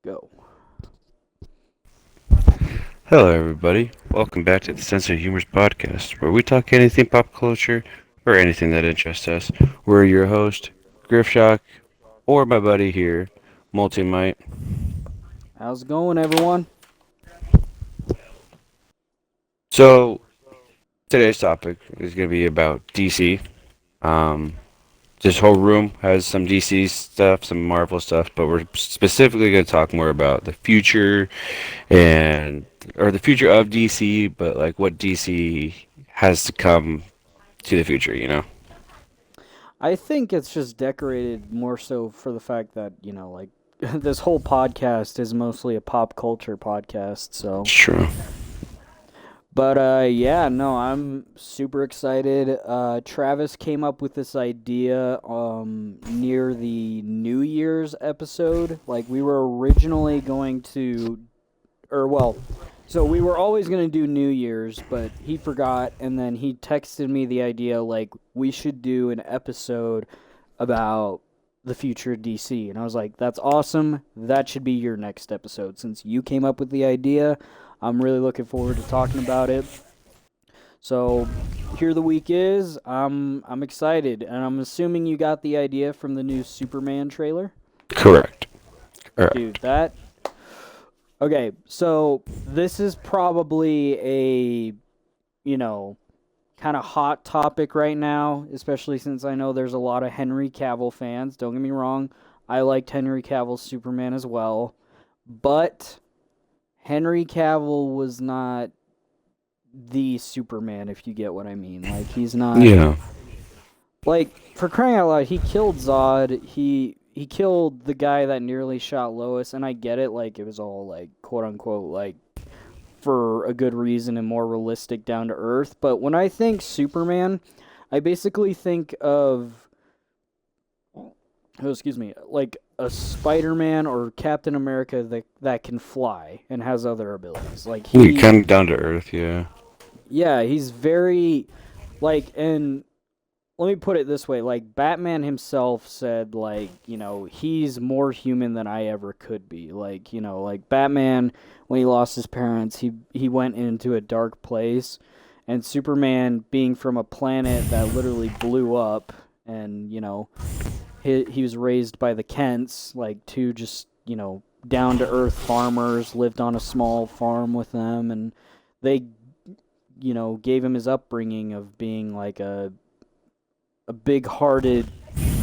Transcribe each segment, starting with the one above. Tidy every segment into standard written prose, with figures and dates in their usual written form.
Go. Hello, everybody. Welcome back to the Sense of Humor's podcast, where we talk anything pop culture or anything that interests us. We're your host, Griffshock, or my buddy here, Multimite. How's it going, everyone? So, today's topic is going to be about DC. Um, this whole room has some DC stuff, some Marvel stuff, but we're specifically going to talk more about the future and or the future of DC, but like what DC has to come to the future, you know? I think it's just decorated more so for the fact that, this whole podcast is mostly a pop culture podcast, so. It's true. But, yeah, no, I'm super excited. Travis came up with this idea, near the New Year's episode. Like, we were originally going to, or, well, so we were always going to do New Year's, but he forgot, and then he texted me the idea, like, we should do an episode about the future of DC. And I was like, that's awesome. That should be your next episode. Since you came up with the idea, I'm really looking forward to talking about it. So here the week is. I'm excited, and I'm assuming you got the idea from the new Superman trailer. Correct. Dude, Correct. that okay, so this is probably a, you know, kind of hot topic right now, especially since I know there's a lot of Henry Cavill fans. Don't get me wrong, I liked Henry Cavill's Superman as well, but Henry Cavill was not the Superman, if you get what I mean. Like, he's not, Yeah. like, for crying out loud, he killed Zod. He killed the guy that nearly shot Lois, and I get it. Like, it was all like quote unquote like for a good reason and more realistic, down to earth. But when I think Superman, I basically think of excuse me, like a Spider-Man or Captain America that can fly and has other abilities. Like You kind of down to earth, yeah. yeah, he's very like, and let me put it this way, like Batman himself said, like, he's more human than I ever could be. Like, like Batman, when he lost his parents, he went into a dark place, and Superman, being from a planet that literally blew up, and he was raised by the Kents, like two just down to earth farmers, lived on a small farm with them, and they gave him his upbringing of being like a big-hearted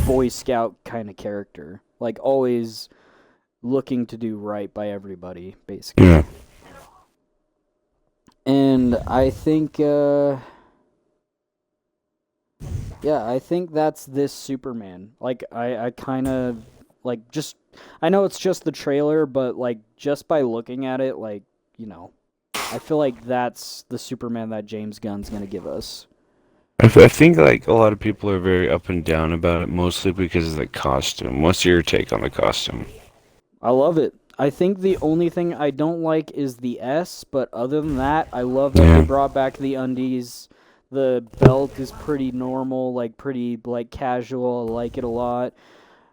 Boy Scout kind of character, like always looking to do right by everybody, basically. Yeah. And I think, yeah, I think that's this Superman. Like, I kind of like just, I know it's just the trailer, but like just by looking at it, like, I feel like that's the Superman that James Gunn's gonna give us. I think like a lot of people are very up and down about it, mostly because of the costume. What's your take on the costume? I love it. I think the only thing I don't like is the S, but other than that, I love that they Yeah. brought back the undies. The belt is pretty normal, like pretty like casual. I like it a lot.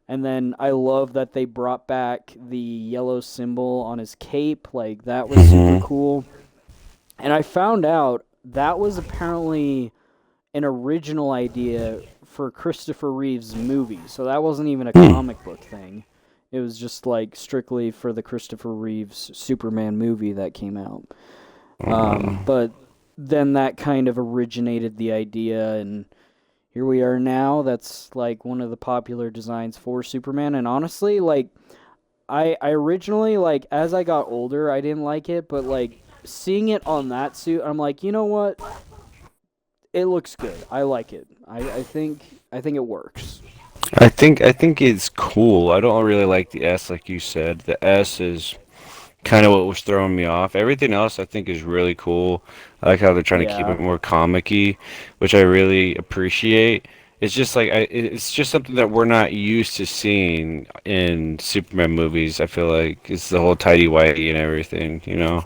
And then I love that they brought back the yellow symbol on his cape. Like, that was super Hmm. cool. And I found out that was apparently an original idea for Christopher Reeve's movie. So that wasn't even a Hmm. comic book thing. It was just like strictly for the Christopher Reeves Superman movie that came out. Uh, But then that kind of originated the idea, and here we are now. That's like one of the popular designs for Superman. And honestly, like, I originally, like, as I got older, I didn't like it, but like seeing it on that suit, I'm like, you know what? It looks good. I like it. I think it works. I think it's cool. I don't really like the S, like you said. The S is kind of what was throwing me off. Everything else I think is really cool. I like how they're trying to keep Yeah. it more comic-y, which I really appreciate. It's just like it's just something that we're not used to seeing in Superman movies. I feel like it's the whole tidy whitey and everything, you know?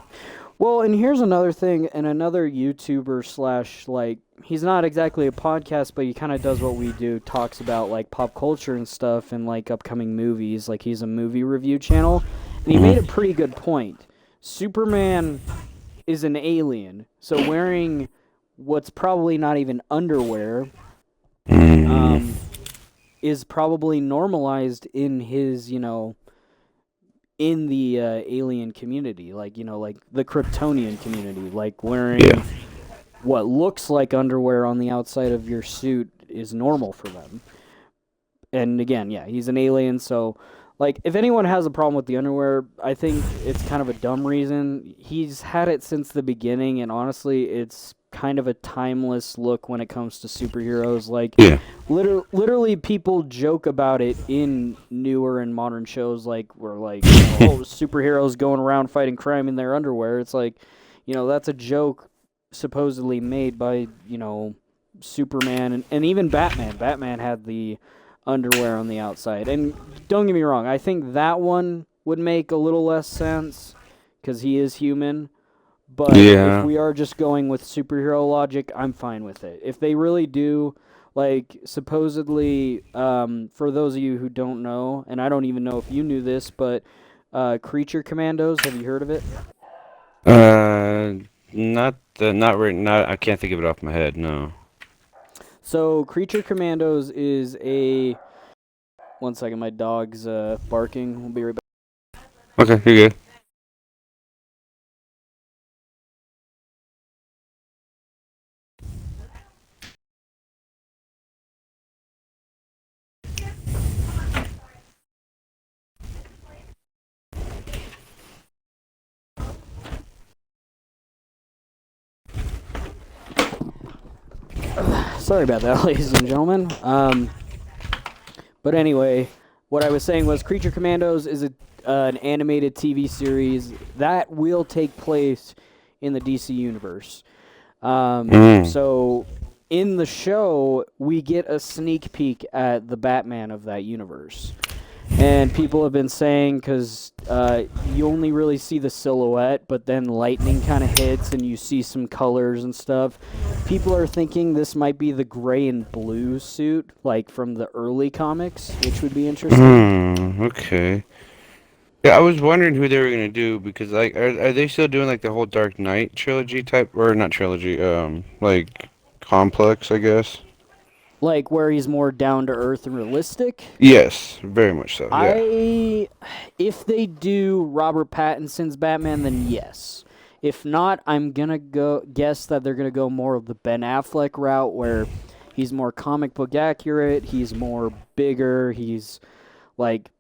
Well, and here's another thing, and another YouTuber slash, like, he's not exactly a podcast, but he kind of does what we do, talks about like pop culture and stuff and like upcoming movies. Like, he's a movie review channel, And he made a pretty good point. Superman is an alien, so wearing what's probably not even underwear is probably normalized in his, in the alien community, like, like the Kryptonian community, like wearing what looks like underwear on the outside of your suit is normal for them. And again, yeah, he's an alien, so like if anyone has a problem with the underwear, I think it's kind of a dumb reason. He's had it since the beginning, and honestly, it's kind of a timeless look when it comes to superheroes. Like, literally, people joke about it in newer and modern shows, like where like, superheroes going around fighting crime in their underwear. It's like, that's a joke supposedly made by Superman and even Batman. Batman had the underwear on the outside. And don't get me wrong, I think that one would make a little less sense because he is human. But if we are just going with superhero logic, I'm fine with it. If they really do, like, supposedly, for those of you who don't know, and I don't even know if you knew this, but Creature Commandos, have you heard of it? Not I can't think of it off my head, no. So, Creature Commandos is a... One second, my dog's barking. We'll be right back. Okay, you're good. Sorry about that, ladies and gentlemen. But anyway, what I was saying was Creature Commandos is an animated TV series that will take place in the DC universe. So in the show, we get a sneak peek at the Batman of that universe. And people have been saying, because you only really see the silhouette, but then lightning kind of hits and you see some colors and stuff. People are thinking this might be the gray and blue suit, like from the early comics, which would be interesting. Okay. Yeah, I was wondering who they were gonna do because like, are they still doing like the whole Dark Knight trilogy type, or not trilogy, like complex, I guess. Like where he's more down to earth and realistic. Yes, very much so. Yeah. If they do Robert Pattinson's Batman, then yes. If not, I'm gonna guess that they're gonna go more of the Ben Affleck route, where he's more comic book accurate. He's more bigger. He's like,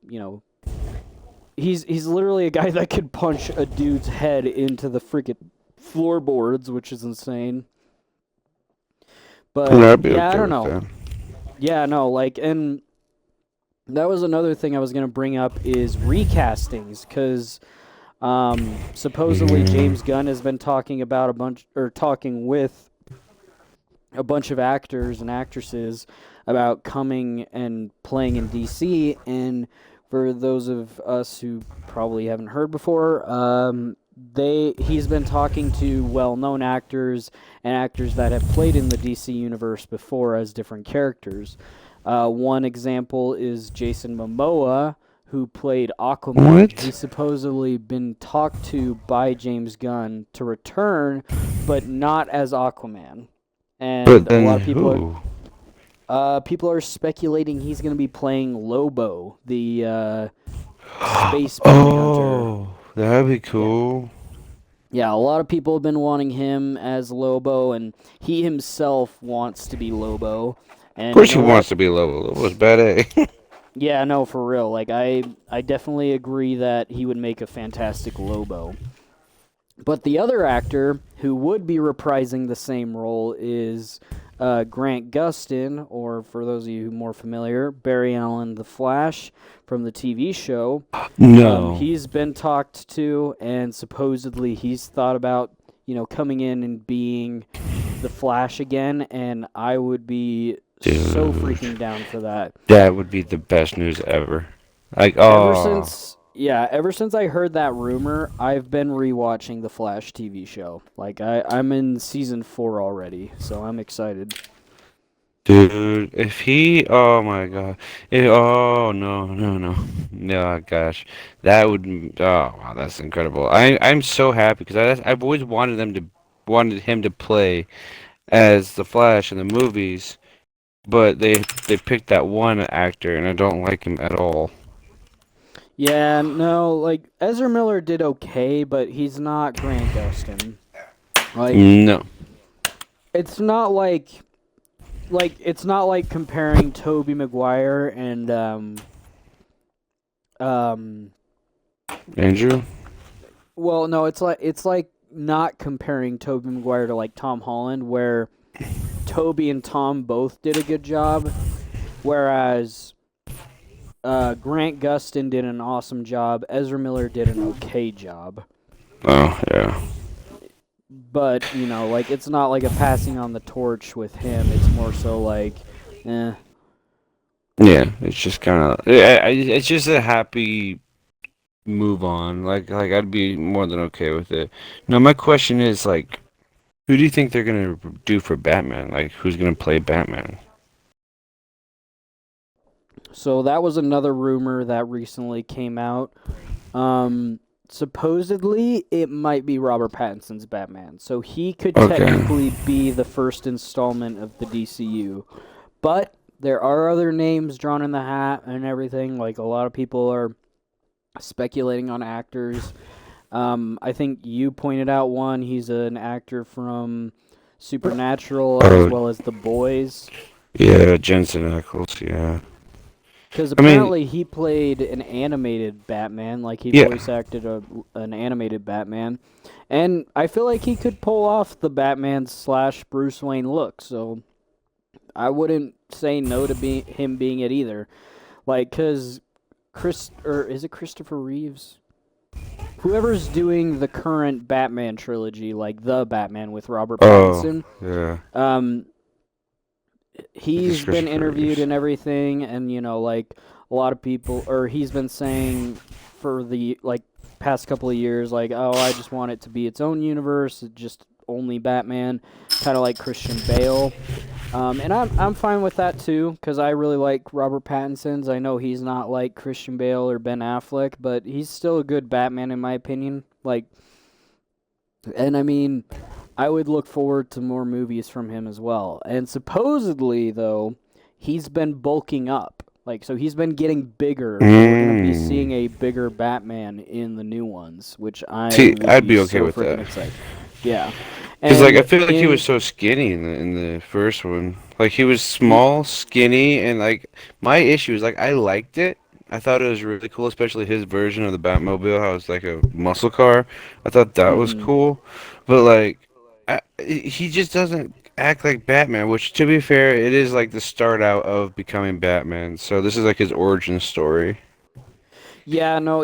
he's literally a guy that could punch a dude's head into the freaking floorboards, which is insane. But yeah, I don't know. Yeah, no, like, and that was another thing I was gonna bring up is recastings, because supposedly James Gunn has been talking with a bunch of actors and actresses about coming and playing in DC. And for those of us who probably haven't heard before, he's been talking to well-known actors and actors that have played in the DC universe before as different characters. One example is Jason Momoa, who played Aquaman. What? He's supposedly been talked to by James Gunn to return, but not as Aquaman. And a lot of people are speculating he's going to be playing Lobo, the space bounty hunter. Oh, that'd be cool. Yeah, a lot of people have been wanting him as Lobo, and he himself wants to be Lobo. And of course he wants to be Lobo. Lobo's bad, eh? Yeah, no, for real. Like, I definitely agree that he would make a fantastic Lobo. But the other actor who would be reprising the same role is Grant Gustin, or for those of you who are more familiar, Barry Allen the Flash from the TV show. No. He's been talked to, and supposedly he's thought about, coming in and being the Flash again, and I would be so freaking down for that. That would be the best news ever. Like, Ever since I heard that rumor, I've been rewatching the Flash TV show. Like, I'm in season 4 already, so I'm excited. Dude, if he, oh my God, oh no, no, no, no, gosh, that would, oh wow, that's incredible. I'm so happy because I've always wanted him to play as the Flash in the movies, but they picked that one actor and I don't like him at all. Yeah, no, like Ezra Miller did okay, but he's not Grant Gustin. Like No. it's not like it's not like comparing Tobey Maguire and um Andrew? well, no, it's like not comparing Tobey Maguire to like Tom Holland where Toby and Tom both did a good job, whereas Grant Gustin did an awesome job. Ezra Miller did an okay job. Oh yeah. But, like, it's not like a passing on the torch with him. It's more so like, eh. Yeah, it's just kind of, it's just a happy move on. Like I'd be more than okay with it. Now my question is like, who do you think they're gonna do for Batman? Like, who's gonna play Batman? So that was another rumor that recently came out. Supposedly, it might be Robert Pattinson's Batman. So he could Okay. technically be the first installment of the DCU. But there are other names drawn in the hat and everything. Like, a lot of people are speculating on actors. I think you pointed out one. He's an actor from Supernatural as Oh, well as The Boys. yeah, Jensen Ackles, yeah. Because I mean, apparently he played an animated Batman, like he yeah. voice acted an animated Batman, and I feel like he could pull off the Batman slash Bruce Wayne look. So I wouldn't say no to him being it either. Like, cause is it Christopher Reeves? Whoever's doing the current Batman trilogy, like the Batman with Robert Oh, Pattinson, yeah. um, I guess he's been Christopher interviewed Reeves. and everything, and like a lot of people, or he's been saying for the like past couple of years, like, oh, I just want it to be its own universe, just only Batman, kind of like Christian Bale. And I'm fine with that too, because I really like Robert Pattinson's. I know he's not like Christian Bale or Ben Affleck, but he's still a good Batman in my opinion. Like, and I mean, I would look forward to more movies from him as well. And supposedly, though, he's been bulking up. Like, so he's been getting bigger, so we're going to be seeing Mm. a bigger Batman in the new ones, which I See, will I'd be be okay so with freaking that. excited. Yeah. Cause like I And feel like he was in. so skinny in the first one. Like he was He, small, skinny, and like my issue is like I liked it. I thought it was really cool, especially his version of the Batmobile, how it's like a muscle car. I thought that was mhm. cool, but like he just doesn't act like Batman. Which, to be fair, it is like the start out of becoming Batman. So this is like his origin story. Yeah, no,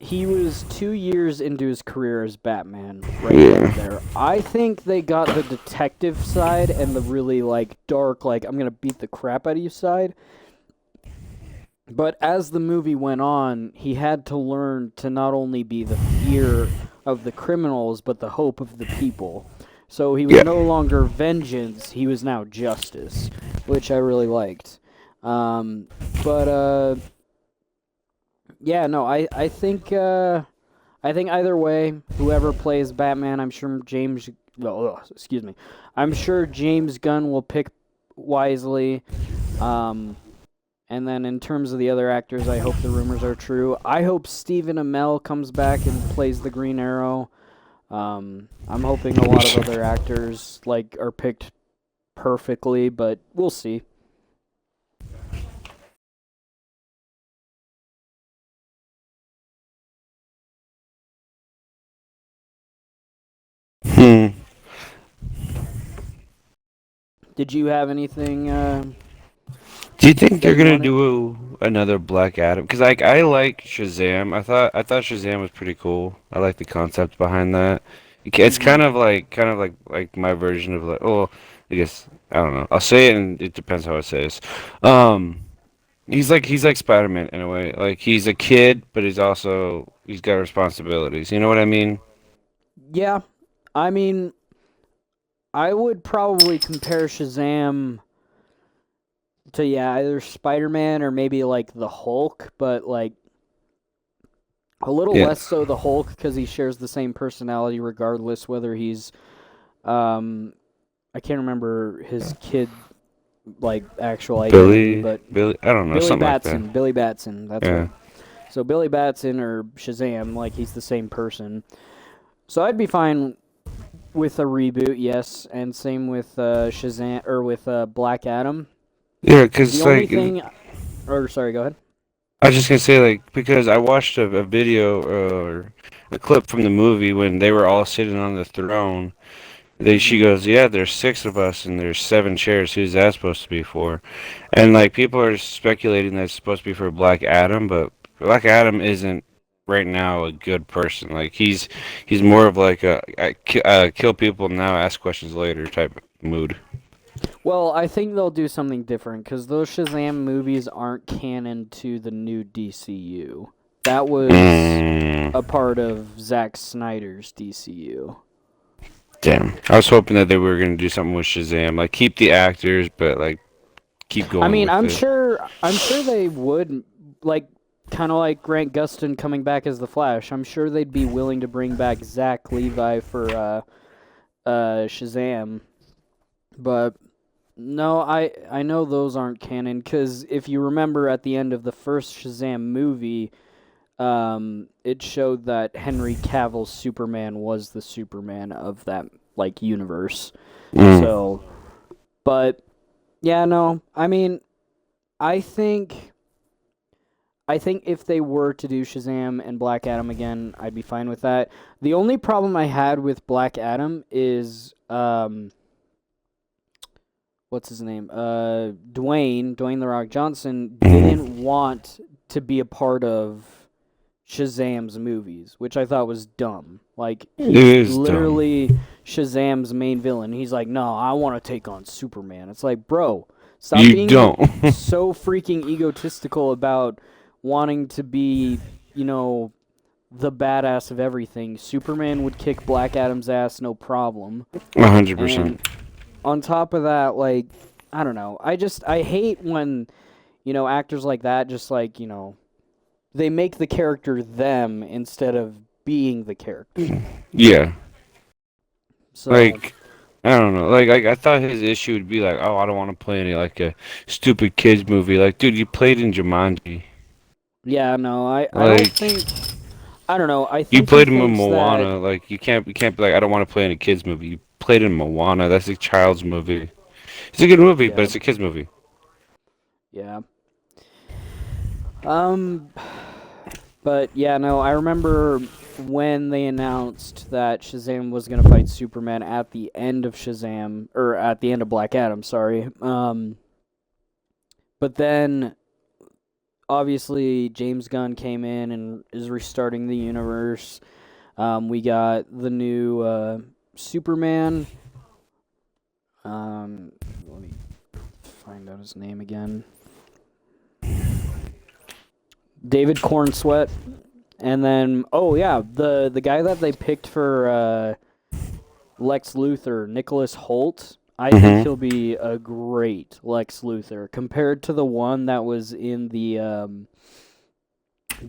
he was 2 years into his career as Batman, right then Yeah. and there. I think they got the detective side and the really like dark, like I'm gonna beat the crap out of you side. But as the movie went on, he had to learn to not only be the fear of the criminals, but the hope of the people. So he was Yeah. no longer vengeance; he was now justice, which I really liked. But yeah, no, I think either way, whoever plays Batman, I'm sure James. Well, excuse me. I'm sure James Gunn will pick wisely. Um, and then in terms of the other actors, I hope the rumors are true. I hope Stephen Amell comes back and plays the Green Arrow. I'm hoping a lot of other actors like are picked perfectly, but we'll see. Hmm. Did you have anything Do you think that they're you gonna wanted? do another Black Adam? Because like I like Shazam. I thought Shazam was pretty cool. I like the concept behind that. It's Mm-hmm. kind of like my version of like oh I guess I don't know. I'll say it and it depends how I say this. Um, he's like Spider-Man in a way. Like he's a kid, but he's got responsibilities. You know what I mean? Yeah, I mean, I would probably compare Shazam to yeah, either Spider-Man or maybe like the Hulk, but like a little Yeah, less so the Hulk because he shares the same personality regardless whether he's um I can't remember his kid like actual identity, but Billy. I don't know, something like that. Billy Batson, that's Yeah. right. So Billy Batson or Shazam, like he's the same person. So I'd be fine with a reboot, yes, and same with Shazam or with Black Adam. Yeah, The cause only like thing, or sorry, go ahead. I was just gonna say like because I watched a video or a clip from the movie when they were all sitting on the throne. She Hmm. goes, yeah, there's six of us and there's seven chairs. Who's that supposed to be for? And like people are speculating that it's supposed to be for Black Adam, but Black Adam isn't right now a good person. Like he's more of like a kill people now, ask questions later type mood. Well, I think they'll do something different because those Shazam movies aren't canon to the new DCU. That was Mm, a part of Zack Snyder's DCU. damn. I was hoping that they were gonna do something with Shazam, like keep the actors, but like keep I going mean, with it. I'm sure they would like kind of like Grant Gustin coming back as the Flash. I'm sure they'd be willing to bring back Zach Levi for Shazam, but no, I know those aren't canon because if you remember at the end of the first Shazam movie, it showed that Henry Cavill's Superman was the Superman of that like universe. Mm. So, but yeah, no, I mean, I think I think if they were to do Shazam and Black Adam again, I'd be fine with that. The only problem I had with Black Adam is what's his name? Dwayne the Rock Johnson Mhm. didn't want to be a part of Shazam's movies, which I thought was dumb. Like It he's is dumb. literally Shazam's main villain. He's like, "No, I want to take on Superman." It's like, "Bro, stop You being don't. so freaking egotistical about wanting to be, you know, the badass of everything. Superman would kick Black Adam's ass no problem." 100%. And on top of that, like, I don't know. I hate when, actors like that just like, they make the character them instead of being the character. Yeah. So, Like, I don't know. Like, I thought his issue would be like, oh, I don't want to play any like a stupid kids movie. Like, dude, you played in Jumanji. yeah, no, I don't Like, think I don't know. I you think he played in thinks that Moana. Like, you can't be like, I don't want to play in a kids movie. You played in Moana. That's a child's movie. It's a good movie, but yeah, it's a kids movie. yeah. Um but yeah, no, I remember when they announced that Shazam was going to fight Superman at the end of Shazam or at the end of Black Adam, sorry. But then obviously James Gunn came in and is restarting the universe. We got the new Superman. Let me find out his name again. David Cornsweet, and then oh yeah, the guy that they picked for Lex Luthor, Nicholas Holt. I think Mm-hmm. he'll be a great Lex Luthor compared to the one that was in the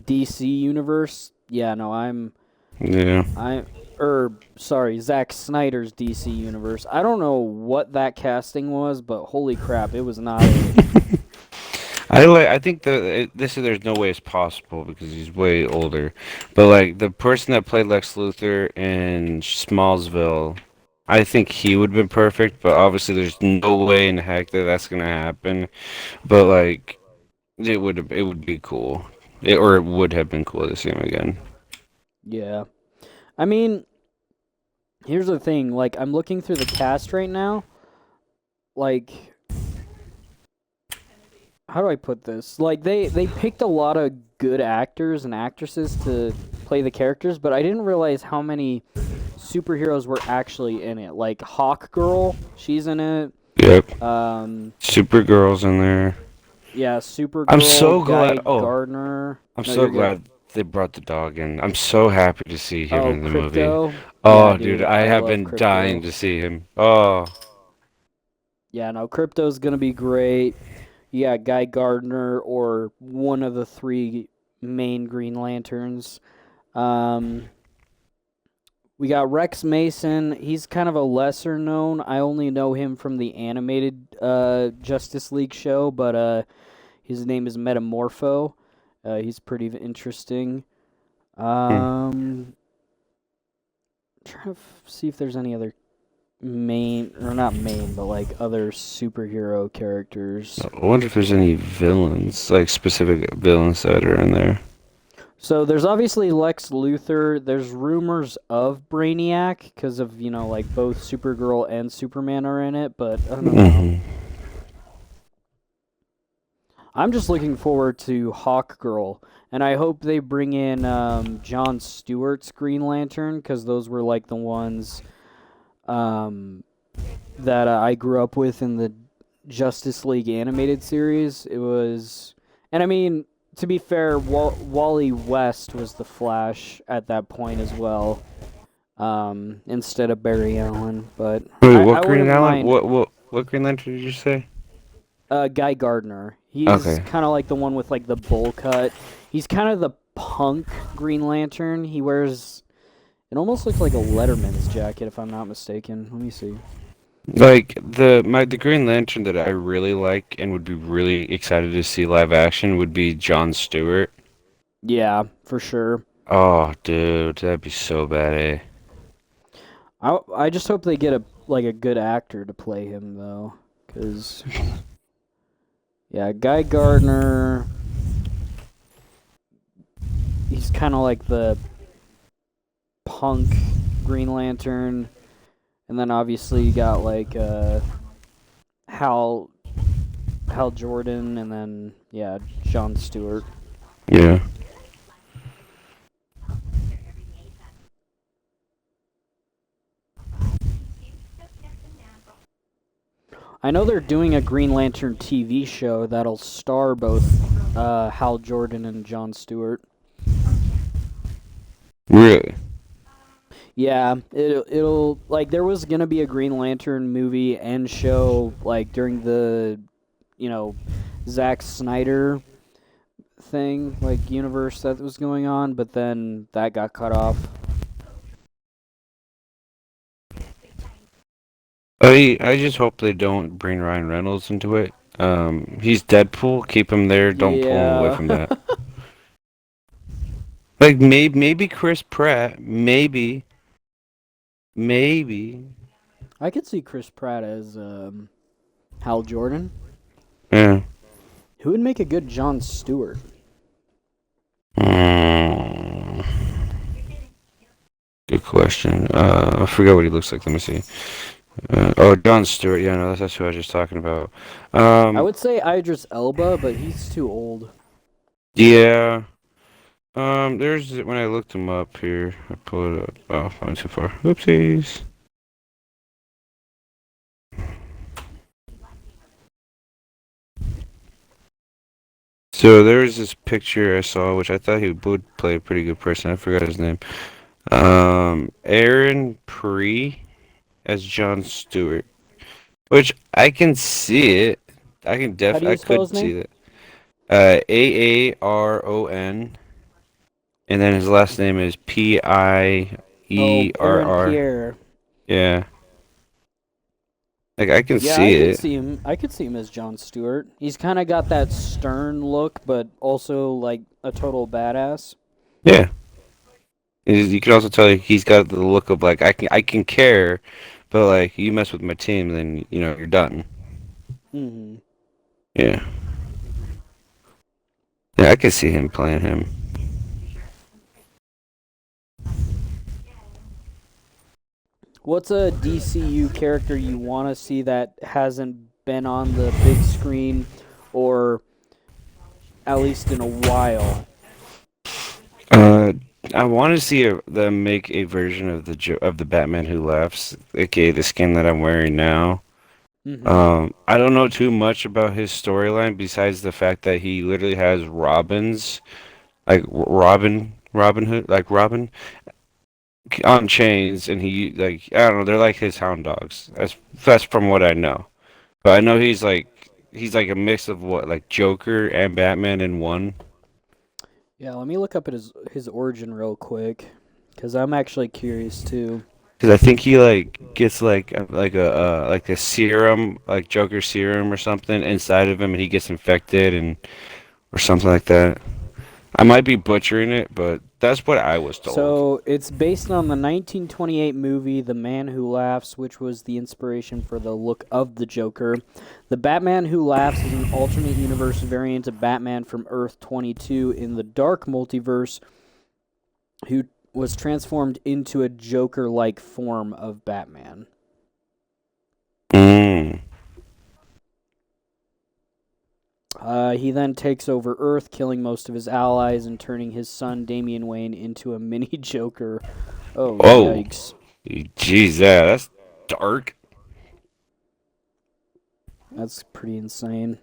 DC universe. Yeah, no, Yeah. I sorry, Zack Snyder's DC universe. I don't know what that casting was, but holy crap, it was not it. I think this is there's no way it's possible because he's way older, but like the person that played Lex Luthor in Smallsville, I think he would have been perfect. But obviously, there's no way in heck that that's gonna happen. But like it would be cool, or it would have been cool to see him again. Yeah. I mean, here's the thing, like I'm looking through the cast right now. Like how do I put this? Like they picked a lot of good actors and actresses to play the characters, but I didn't realize how many superheroes were actually in it. Like Hawk Girl, she's in it. Yep, Um, Supergirl's in there. yeah, I'm Supergirl, so Guy glad. Oh, Gardner. I'm No, so you're good. glad they brought the dog in. I'm so happy to see him Oh, in the movie. Crypto. Yeah, Oh, dude, dude, I I have love been dying Crypto. to see him. Oh, Yeah, no, Crypto's gonna be great. Yeah, Guy Gardner or one of the three main Green Lanterns. Um, we got Rex Mason. He's kind of a lesser known. I only know him from the animated Justice League show, but his name is Metamorpho. He's pretty interesting. Hmm. Trying to see if there's any other main, or not main, but like other superhero characters. I wonder if there's any villains, like specific villains that are in there. So there's obviously Lex Luthor. There's rumors of Brainiac because of, like both Supergirl and Superman are in it, but I don't know. Hmm. I'm just looking forward to Hawkgirl, and I hope they bring in John Stewart's Green Lantern because those were like the ones um, that I grew up with in the Justice League animated series. It was, and I mean, to be fair, Wally West was the Flash at that point as well, instead of Barry Allen. But Wait, I what Green wouldn't Allen? mind What Green Lantern did you say? Guy Gardner. He's Okay. kind of like the one with like the bowl cut. He's kind of the punk Green Lantern. He wears, it almost looks like a Letterman's jacket, if I'm not mistaken. Let me see. Like the Green Lantern that I really like and would be really excited to see live action would be John Stewart. Yeah, for sure. Oh, dude, that'd be so bad, eh? I just hope they get a good actor to play him though, because yeah, Guy Gardner. He's kind of like the punk Green Lantern, and then obviously you got like Hal Hal Jordan, and then yeah, John Stewart. Yeah. I know they're doing a Green Lantern TV show that'll star both Hal Jordan and John Stewart. Really? Yeah, it'll like there was gonna be a Green Lantern movie and show like during the you know Zack Snyder thing like universe that was going on, but then that got cut off. I just hope they don't bring Ryan Reynolds into it. He's Deadpool. Keep him there. Don't pull him away Yeah, from that. Like maybe Chris Pratt. Maybe. I could see Chris Pratt as Hal Jordan. Yeah. Who would make a good John Stewart? Mm, good question. I forgot what he looks like. Let me see. Oh, John Stewart. Yeah, no, that's who I was just talking about. I Um, would say Idris Elba, but he's too old. yeah. There's when I looked him up here. I pulled it up. Oh, I went too far. Oopsies. So there was this picture I saw, which I thought he would play a pretty good person. I forgot his name. Aaron Pre as John Stewart, which I can see it. How do I you spell could his name? see that. Aaron, and then his last name is Oh, Aaron Pierre. Pierre. Yeah, like I can Yeah, I see could it. see him. I could see him as John Stewart. He's kind of got that stern look, but also like a total badass. Yeah, you can also tell he's got the look of like I can care, but like you mess with my team, then you're done. Hmm. Yeah, yeah, I can see him playing him. What's a DCU character you want to see that hasn't been on the big screen, or at least in a while? Uh, I want to see them make a version of of the Batman Who Laughs, aka the skin that I'm wearing now. Hmm. I don't know too much about his storyline besides the fact that he literally has Robins, like Robin Hood, like Robin on chains, and he like I don't know, they're like his hound dogs. That's from what I know. But I know he's like he's like a mix of what, like Joker and Batman in one. Yeah, let me look up at his origin real quick, because I'm actually curious too. Because I think he like gets like a serum, like Joker serum or something inside of him, and he gets infected and or something like that. I might be butchering it, but that's what I was told. So it's based on the 1928 movie The Man Who Laughs, which was the inspiration for the look of the Joker. The Batman Who Laughs is an alternate universe variant of Batman from Earth 22 in the Dark Multiverse, who was transformed into a Joker-like form of Batman. Mm. He then takes over Earth, killing most of his allies and turning his son Damian Wayne into a mini Joker. Oh, Oh, yikes. jeez, yeah, that's dark. That's pretty insane.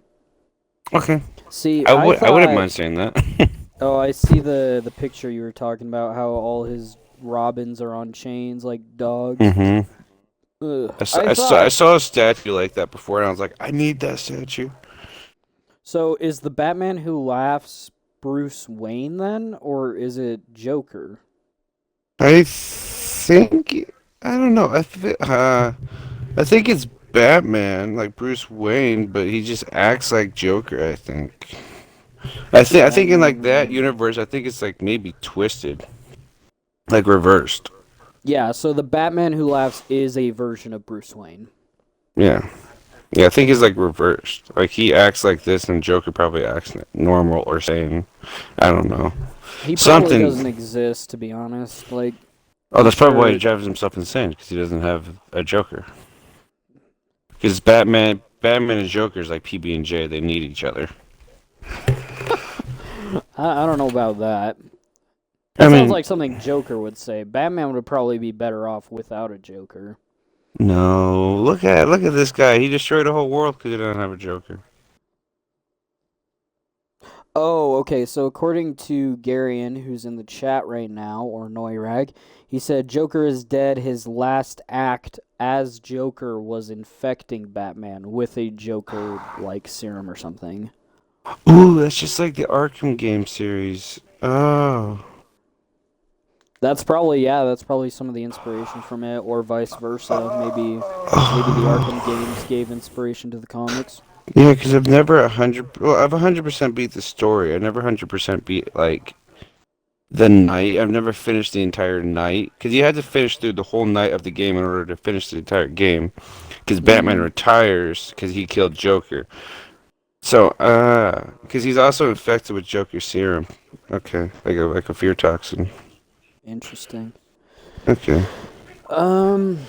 Okay, See, I I would I wouldn't thought. mind saying that. Oh, I see the picture you were talking about. How all his Robins are on chains like dogs. Mm-hmm. Ugh. I, I I saw I thought. saw a statue like that before, and I was like, I need that statue. So is the Batman Who Laughs Bruce Wayne then, or is it Joker? I think I don't know. I think it's Batman, like Bruce Wayne, but he just acts like Joker. I think. I think in like that Batman. universe, I think it's like maybe twisted, like reversed. Yeah. So the Batman Who Laughs is a version of Bruce Wayne. Yeah, yeah. I think it's like reversed. Like he acts like this, and Joker probably acts normal or sane. I don't know. He probably doesn't Something. exist, to be honest. Like, Oh, I'm that's probably why he sure. drives himself insane because he doesn't have a Joker. Because Batman and Joker is like PB and J. They need each other. I don't know about that. I That sounds mean, like something Joker would say. Batman would probably be better off without a Joker. no. Look at this guy. He destroyed a whole world because he doesn't have a Joker. Oh, okay. So according to Garion, who's in the chat right now, or Noirag, he said Joker is dead. His last act as Joker was infecting Batman with a Joker-like serum or something. Ooh, that's just like the Arkham game series. Oh. That's probably That's probably some of the inspiration from it, or vice versa. Maybe the Arkham games gave inspiration to the comics. Yeah, because I've never 100. Well, I've 100% beat the story. I never 100% beat like the night. I've never finished the entire night because you had to finish through the whole night of the game in order to finish the entire game. Because Batman Mm-hmm. retires because he killed Joker. So, because he's also infected with Joker serum. Okay, like a fear toxin. Interesting. Okay, Um,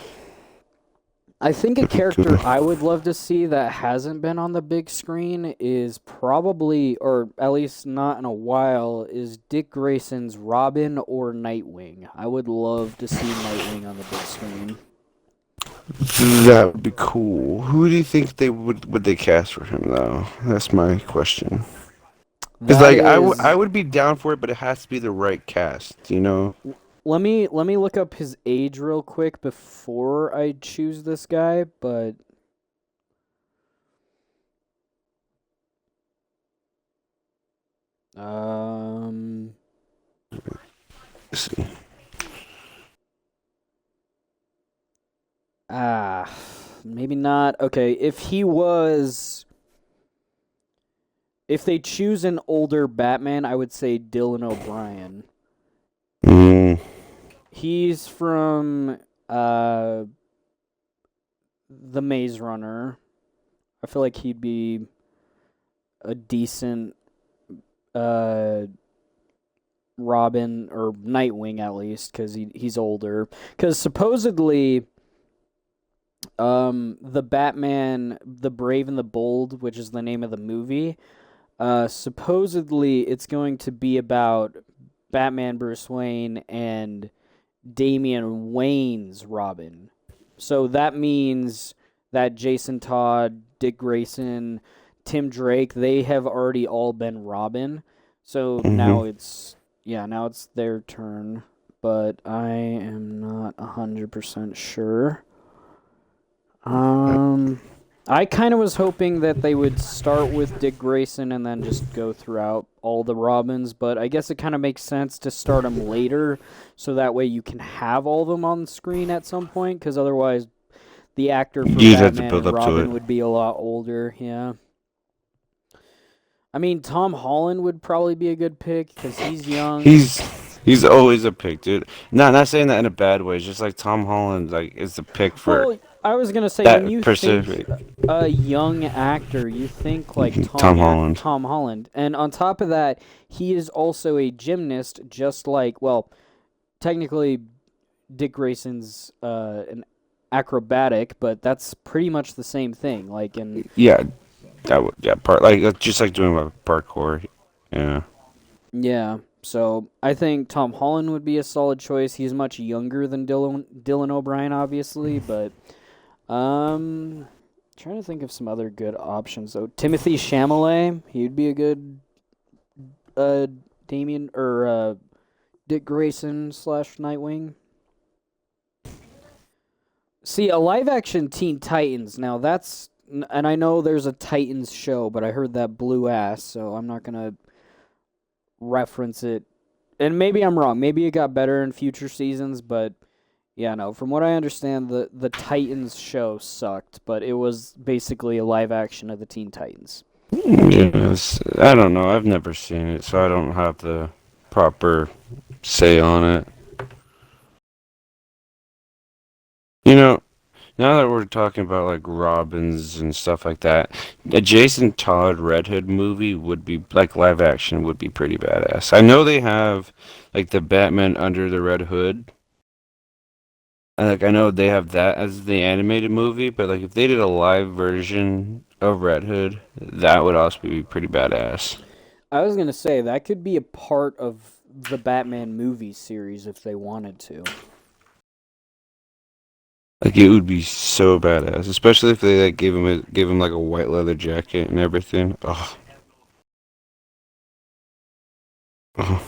I think a that'd be cool. character I would love to see that hasn't been on the big screen is probably, or at least not in a while, is Dick Grayson's Robin or Nightwing. I would love to see Nightwing on the big screen. That would be cool. Who do you think they would they cast for him though? That's my question. Because That like I is. would be down for it, but it has to be the right cast. You know? Let me look up his age real quick before I choose this guy, but um Let's see. ah maybe not. Okay, if they choose an older Batman, I would say Dylan O'Brien. Mm, He's from The Maze Runner. I feel like he'd be a decent uh Robin or Nightwing at least cuz he's older cuz supposedly the Batman The Brave and the Bold, which is the name of the movie, supposedly it's going to be about Batman Bruce Wayne and Damian Wayne's Robin. So that means that Jason Todd, Dick Grayson, Tim Drake, they have already all been Robin. So hmm now it's their turn, but I am not 100% sure. Um I kind of was hoping that they would start with Dick Grayson and then just go throughout all the Robins, but I guess it kind of makes sense to start them later so that way you can have all of them on screen at some point, because otherwise the actor for You'd have to Batman build and up to Robin it. would be a lot older, yeah. I mean, Tom Holland would probably be a good pick because he's young. He's he's always a pick, dude. Not saying that in a bad way. It's just like Tom Holland, like is the pick for Well, I was gonna say when that you think specific a young actor, you think like Tom Holland. Tom Holland, and on top of that, he is also a gymnast, just like well, technically Dick Grayson's an acrobatic, but that's pretty much the same thing. Like in Yeah, that would part like just like doing like parkour. Yeah. yeah, so I think Tom Holland would be a solid choice. He's much younger than Dylan O'Brien, obviously, but trying to think of some other good options though. Timothy Chalamet, he'd be a good uh Damien or Dick Grayson slash Nightwing. See, a live action Teen Titans. Now that's and I know there's a Titans show, but I heard that blew ass, so I'm not gonna reference it. And maybe I'm wrong. Maybe it got better in future seasons, but yeah, no. From what I understand, the Titans show sucked, but it was basically a live action of the Teen Titans. Yes. I don't know. I've never seen it, so I don't have the proper say on it. You know, now that we're talking about like Robins and stuff like that, a Jason Todd Red Hood movie would be like live action would be pretty badass. I know they have like the Batman Under the Red Hood. And, like I know they have that as the animated movie, but like if they did a live version of Red Hood, that would also be pretty badass. I was gonna say that could be a part of the Batman movie series if they wanted to. Like it would be so badass, especially if they like gave him like a white leather jacket and everything. Oh, oh.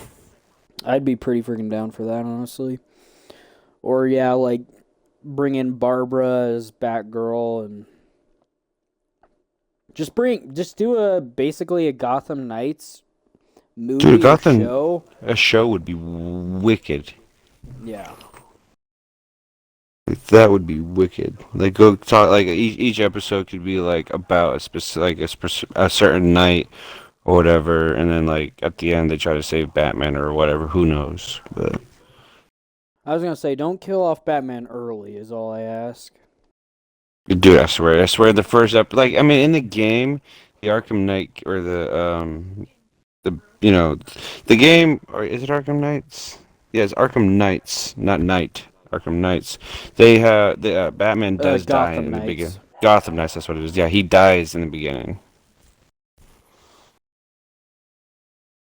I'd be pretty freaking down for that, honestly. Or yeah, like bring in Barbara as Batgirl and just do a basically a Gotham Knights Dude, movie or Gotham show. a show would be wicked. Yeah. Like, that would be wicked. Like go talk like each episode could be like about a specific a certain night or whatever, and then like at the end they try to save Batman or whatever. Who knows? But I was gonna say, don't kill off Batman early. Is all I ask. dude, I swear, the first like I mean, in the game, the Arkham Knight or the the game or is it Arkham Knights? Yeah, it's Arkham Knights, not Knight. Arkham Knights. They the Batman does die Gotham in the beginning. Knights. Gotham Knights, that's what it is. Yeah, he dies in the beginning.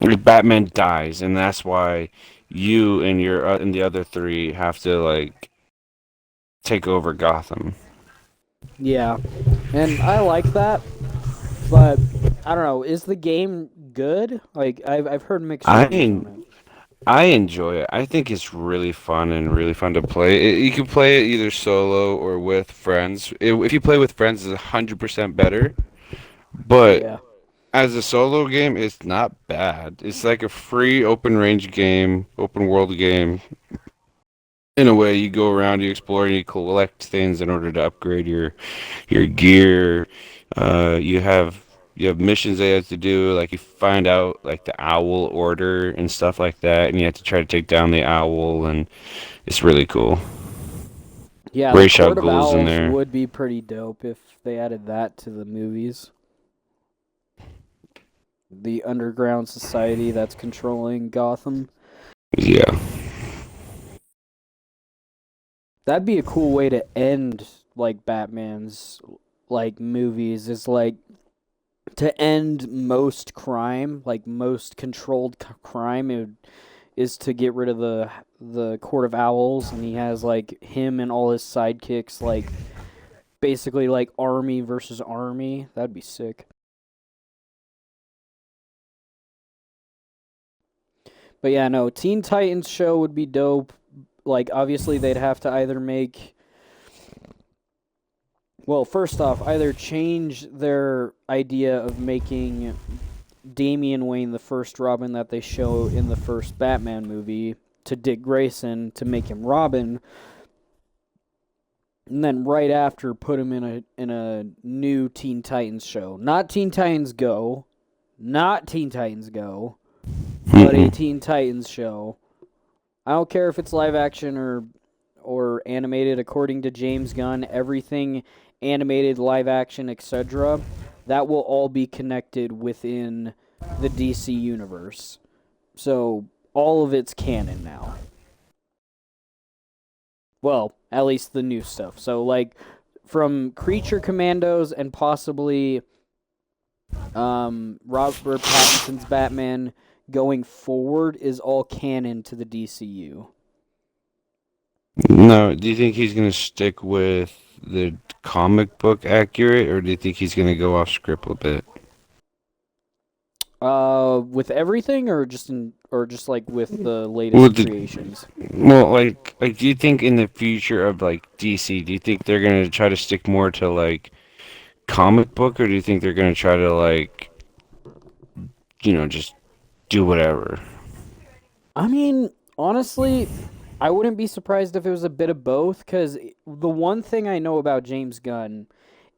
Like, Batman dies, and that's why you and your and the other three have to like take over Gotham. Yeah, and I like that, but I don't know. Is the game good? Like I've heard mixed reviews I on it. I enjoy it. I think it's really fun and really fun to play. You can play it either solo or with friends. If you play with friends, it's 100% better. But Yeah. as a solo game, it's not bad. It's like a free open range game, open world game. In a way, you go around, you explore, and you collect things in order to upgrade your gear. You have missions that you have to do, like you find out like the owl order and stuff like that, and you have to try to take down the owl, and it's really cool. Yeah, the Ra's al Court of Ghul's in Owls there. would be pretty dope if they added that to the movies. The underground society that's controlling Gotham. Yeah. That'd be a cool way to end like Batman's like movies is like to end most crime, like most controlled crime is to get rid of the Court of Owls and he has like him and all his sidekicks like basically like army versus army. That'd be sick. But yeah, no, Teen Titans show would be dope. Like obviously they'd have to either make Well, first off, either change their idea of making Damian Wayne the first Robin that they show in the first Batman movie to Dick Grayson to make him Robin, and then right after put him in a new Teen Titans show. Not Teen Titans Go, not Teen Titans Go, but a Teen Titans show. I don't care if it's live action or animated. According to James Gunn, everything animated, live action, etc., that will all be connected within the DC universe. So all of it's canon now. Well, at least the new stuff. So like from Creature Commandos and possibly Robert Pattinson's Batman going forward is all canon to the DCU. No, do you think he's gonna stick with the comic book accurate, or do you think he's gonna go off script a bit? With everything, or just like with the With latest the creations. Well, do you think in the future of like DC, do you think they're gonna try to stick more to like comic book, or do you think they're gonna try to like, just do whatever? I mean, honestly, I wouldn't be surprised if it was a bit of both. Because the one thing I know about James Gunn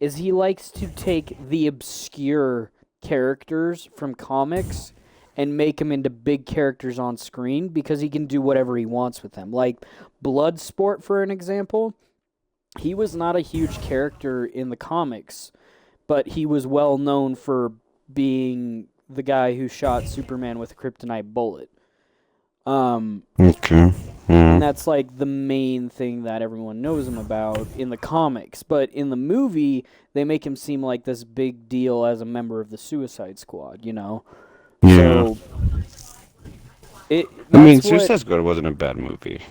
is he likes to take the obscure characters from comics and make them into big characters on screen because he can do whatever he wants with them. Like Bloodsport, for an example, he was not a huge character in the comics, but he was well known for being the guy who shot Superman with a kryptonite bullet. Okay. And Yeah. that's like the main thing that everyone knows him about in the comics. But in the movie, they make him seem like this big deal as a member of the Suicide Squad, you know? Yeah. So I mean, that's what. Suicide Squad wasn't a bad movie.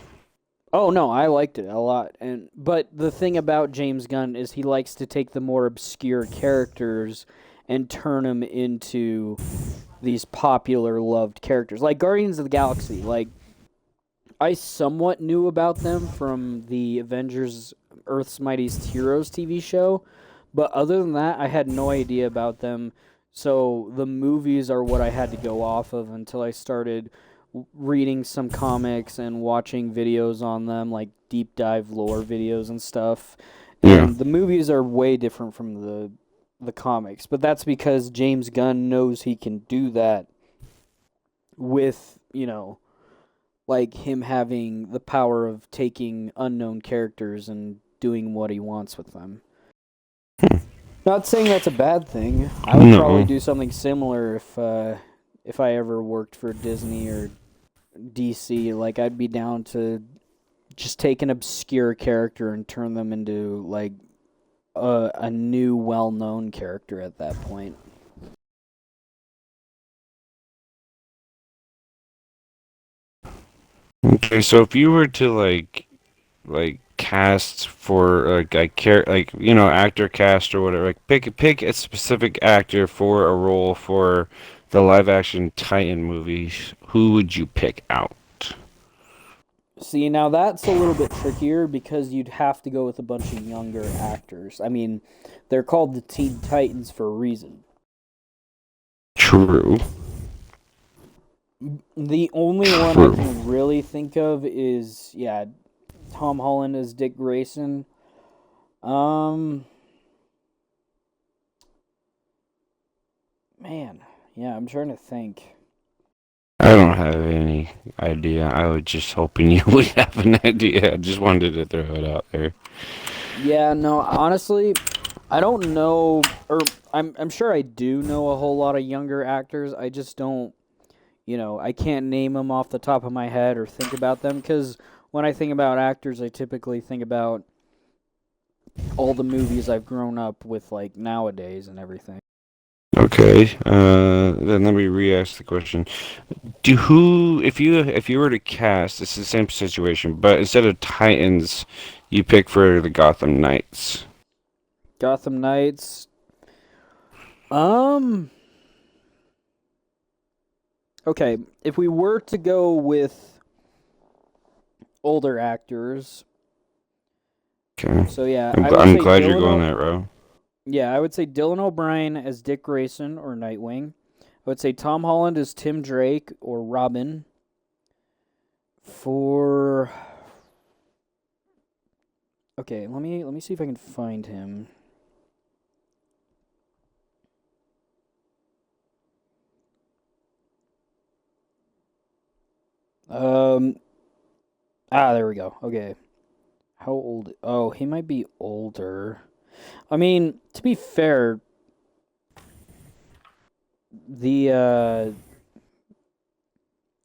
Oh no, I liked it a lot. But the thing about James Gunn is he likes to take the more obscure characters and turn them into these popular loved characters. Like Guardians of the Galaxy, like I somewhat knew about them from the Avengers Earth's Mightiest Heroes TV show, but other than that, I had no idea about them. So the movies are what I had to go off of until I started reading some comics and watching videos on them, like deep dive lore videos and stuff. Yeah. And the movies are way different from the comics, but that's because James Gunn knows he can do that with, like him having the power of taking unknown characters and doing what he wants with them. Not saying that's a bad thing. I would probably No. do something similar if I ever worked for Disney or DC. Like I'd be down to just take an obscure character and turn them into like a new well-known character at that point. Okay, so if you were to like cast for actor cast or whatever, like pick a specific actor for a role for the live action Titan movies, who would you pick out? See, now that's a little bit trickier because you'd have to go with a bunch of younger actors. I mean, they're called the Teen Titans for a reason. True. The only one I True. can really think of is, yeah, Tom Holland as Dick Grayson. Um, man, yeah, I'm trying to think. I don't have any idea. I was just hoping you would have an idea. I just wanted to throw it out there. Yeah, no, honestly, I don't know, or I'm sure I do know a whole lot of younger actors. I just don't, I can't name them off the top of my head or think about them because when I think about actors, I typically think about all the movies I've grown up with, like nowadays and everything. Okay. Then let me re-ask the question. If you were to cast, it's the same situation, but instead of Titans, you pick for the Gotham Knights. Gotham Knights. Um. Okay, if we were to go with older actors, Okay. So yeah, I'm, I gl- would I'm say glad you're going that route. Yeah, I would say Dylan O'Brien as Dick Grayson or Nightwing. I would say Tom Holland as Tim Drake or Robin. For Okay, let me see if I can find him. Um there we go. Okay. How old? Oh, he might be older. I mean, to be fair, the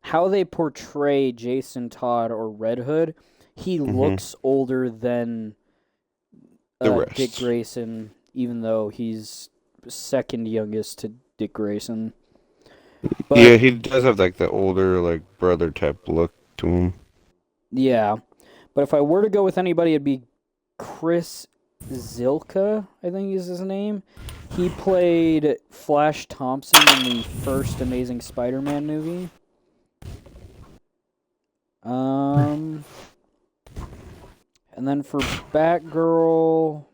how they portray Jason Todd or Red Hood, he Hmm. looks older than The Dick rest. Grayson, even though he's second youngest to Dick Grayson. Yeah, But he does have like the older like brother type look to him. yeah, but if I were to go with anybody, it'd be Chris Zilka, I think is his name. He played Flash Thompson in the first Amazing Spider-Man movie. Um, and then for Batgirl,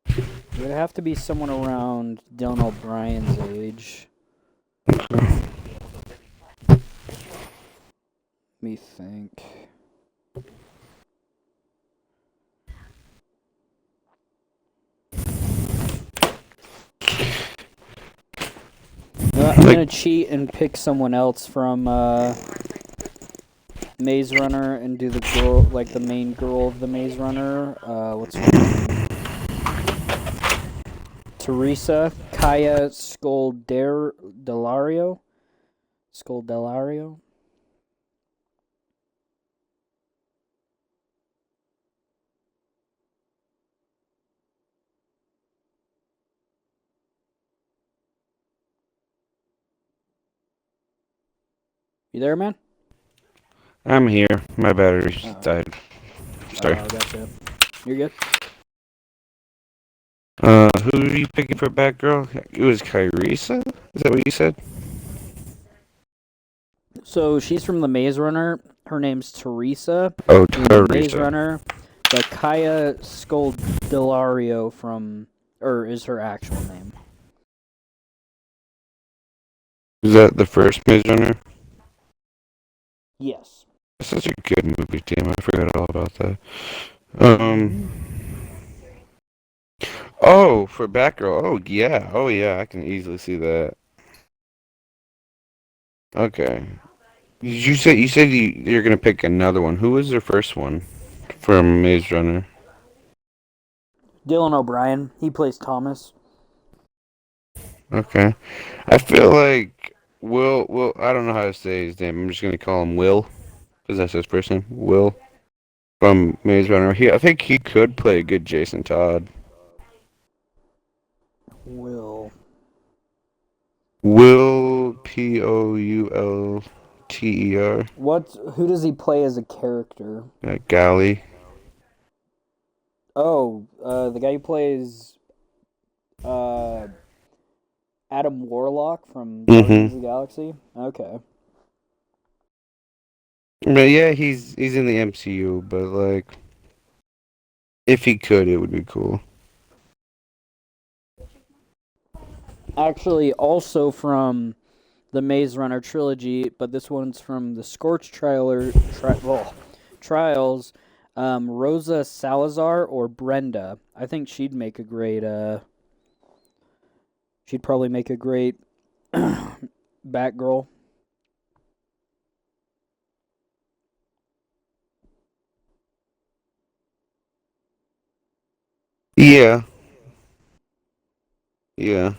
it would have to be someone around Dylan O'Brien's age. Let me think. I'm Like, gonna cheat and pick someone else from Maze Runner and do the girl, like the main girl of the Maze Runner. What's her name? Teresa Kaya Scoldelario. Scoldelario. You there, man? I'm here. My battery's Oh, died. Sorry. gotcha. You're good. Who are you picking for Batgirl? It was Kyrisa? Is that what you said? So she's from the Maze Runner. Her name's Teresa Oh, in the Maze Teresa. Runner, but Kaya Scoldelario is her actual name. Is that the first Maze Runner? Yes. Such a good movie, damn, I forgot all about that. Mm-hmm. Oh, for Batgirl. Oh yeah, I can easily see that. Okay. You're gonna pick another one. Who was the first one from Maze Runner? Dylan O'Brien. He plays Thomas. Okay. I feel like Will, I don't know how to say his name. I'm just gonna call him Will, because that's his first name. Will from Maze Runner. I think he could play a good Jason Todd. Will. Will Poulter. Who does he play as a character? Galley. Oh, the guy who plays uh Adam Warlock from Guardians Mm-hmm. of the Galaxy. Okay. But yeah, he's in the MCU, but like if he could, it would be cool. Actually, also from the Maze Runner trilogy, but this one's from the Trials. Rosa Salazar or Brenda. I think she'd make a great. She'd probably make a great Batgirl. Yeah, yeah.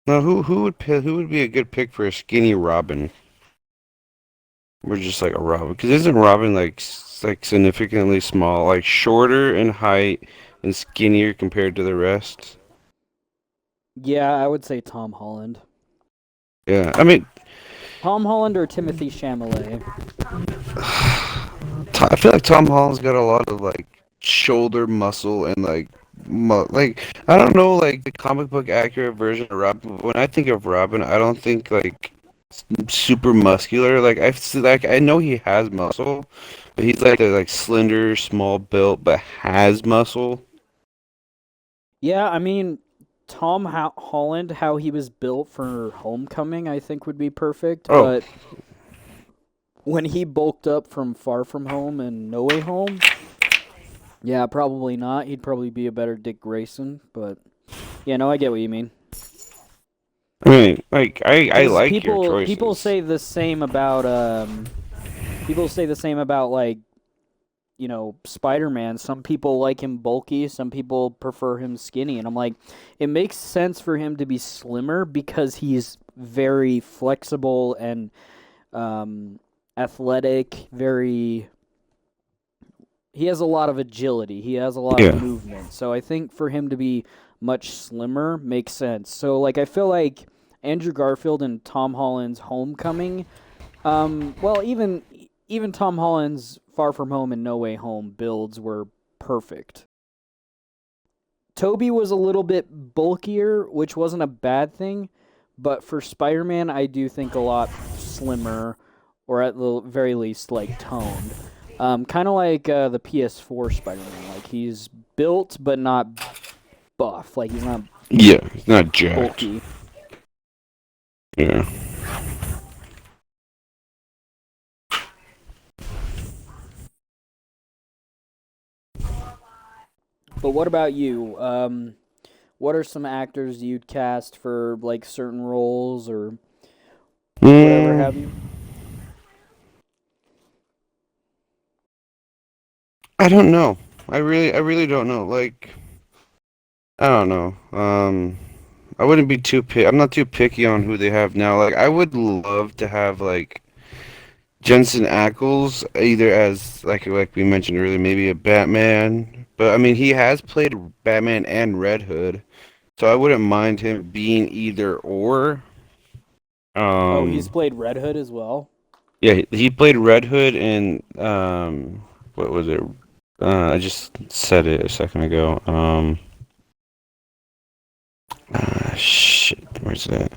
Now, who would be a good pick for a skinny Robin? Or just like a Robin? Because isn't Robin like significantly small, like shorter in height and skinnier compared to the rest? Yeah, I would say Tom Holland. Yeah, I mean, Tom Holland or Timothy Chalamet. I feel like Tom Holland's got a lot of like shoulder muscle and like I don't know like the comic book accurate version of Robin. But when I think of Robin, I don't think like super muscular. Like I know he has muscle, but he's like a like slender, small built, but has muscle. Yeah, I mean, Holland, how he was built for Homecoming, I think would be perfect. Oh, But when he bulked up from Far From Home and No Way Home, yeah, probably not. He'd probably be a better Dick Grayson. But yeah, no, I get what you mean. I mean, like I Because like your people choices. say the same about people say the same about like Spider Man. Some people like him bulky, some people prefer him skinny, and I'm like, it makes sense for him to be slimmer because he's very flexible and um, athletic. He has a lot of agility. He has a lot of Yeah. movement. So I think for him to be much slimmer makes sense. So like I feel like Andrew Garfield and Tom Holland's Homecoming. Well, even Tom Holland's Far From Home and No Way Home builds were perfect. Toby was a little bit bulkier, which wasn't a bad thing, but for Spider-Man, I do think a lot slimmer, or at the very least, like toned. Kind of like the PS4 Spider-Man. Like he's built but not buff. Like he's not Yeah, it's not jacked. bulky. Yeah. But what about you? What are some actors you'd cast for like certain roles or whatever Mm, have you? I don't know. I really don't know. Like, I don't know. I wouldn't be too I'm not too picky on who they have now. Like, I would love to have like Jensen Ackles either as like we mentioned earlier, maybe a Batman. But I mean, he has played Batman and Red Hood, so I wouldn't mind him being either or. Oh, he's Um, played Red Hood as well. yeah, he played Red Hood in what was it? I just said it a second ago. Shit, where's that?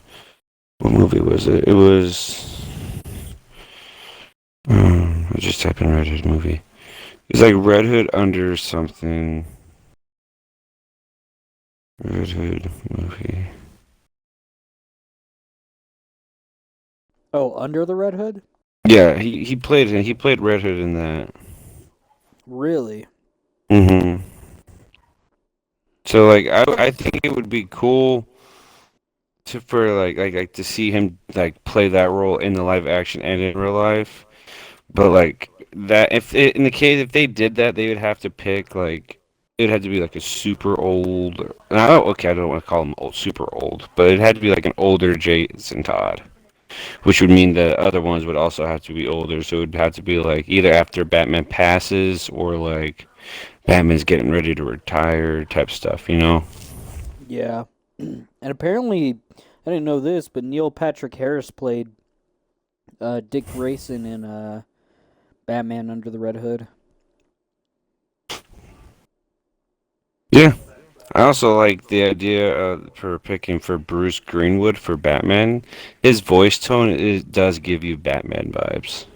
What movie was it? It was. I just typed in Red Hood movie. It's like Red Hood under something. Red Hood movie. Oh, Under the Red Hood? Yeah, he played Red Hood in that. Really? Mm-hmm. So like I think it would be cool to for like to see him like play that role in the live action and in real life. But like that, if it, in the case if they did that, they would have to pick like it would have to be like a super old. Oh, okay, I don't want to call him old, super old, but it had to be like an older Jason Todd, which would mean the other ones would also have to be older. So it would have to be like either after Batman passes or like Batman's getting ready to retire type stuff, you know? Yeah. And apparently, I didn't know this, but Neil Patrick Harris played Dick Grayson in Batman Under the Red Hood. Yeah. I also like the idea for picking for Bruce Greenwood for Batman. His voice tone does give you Batman vibes.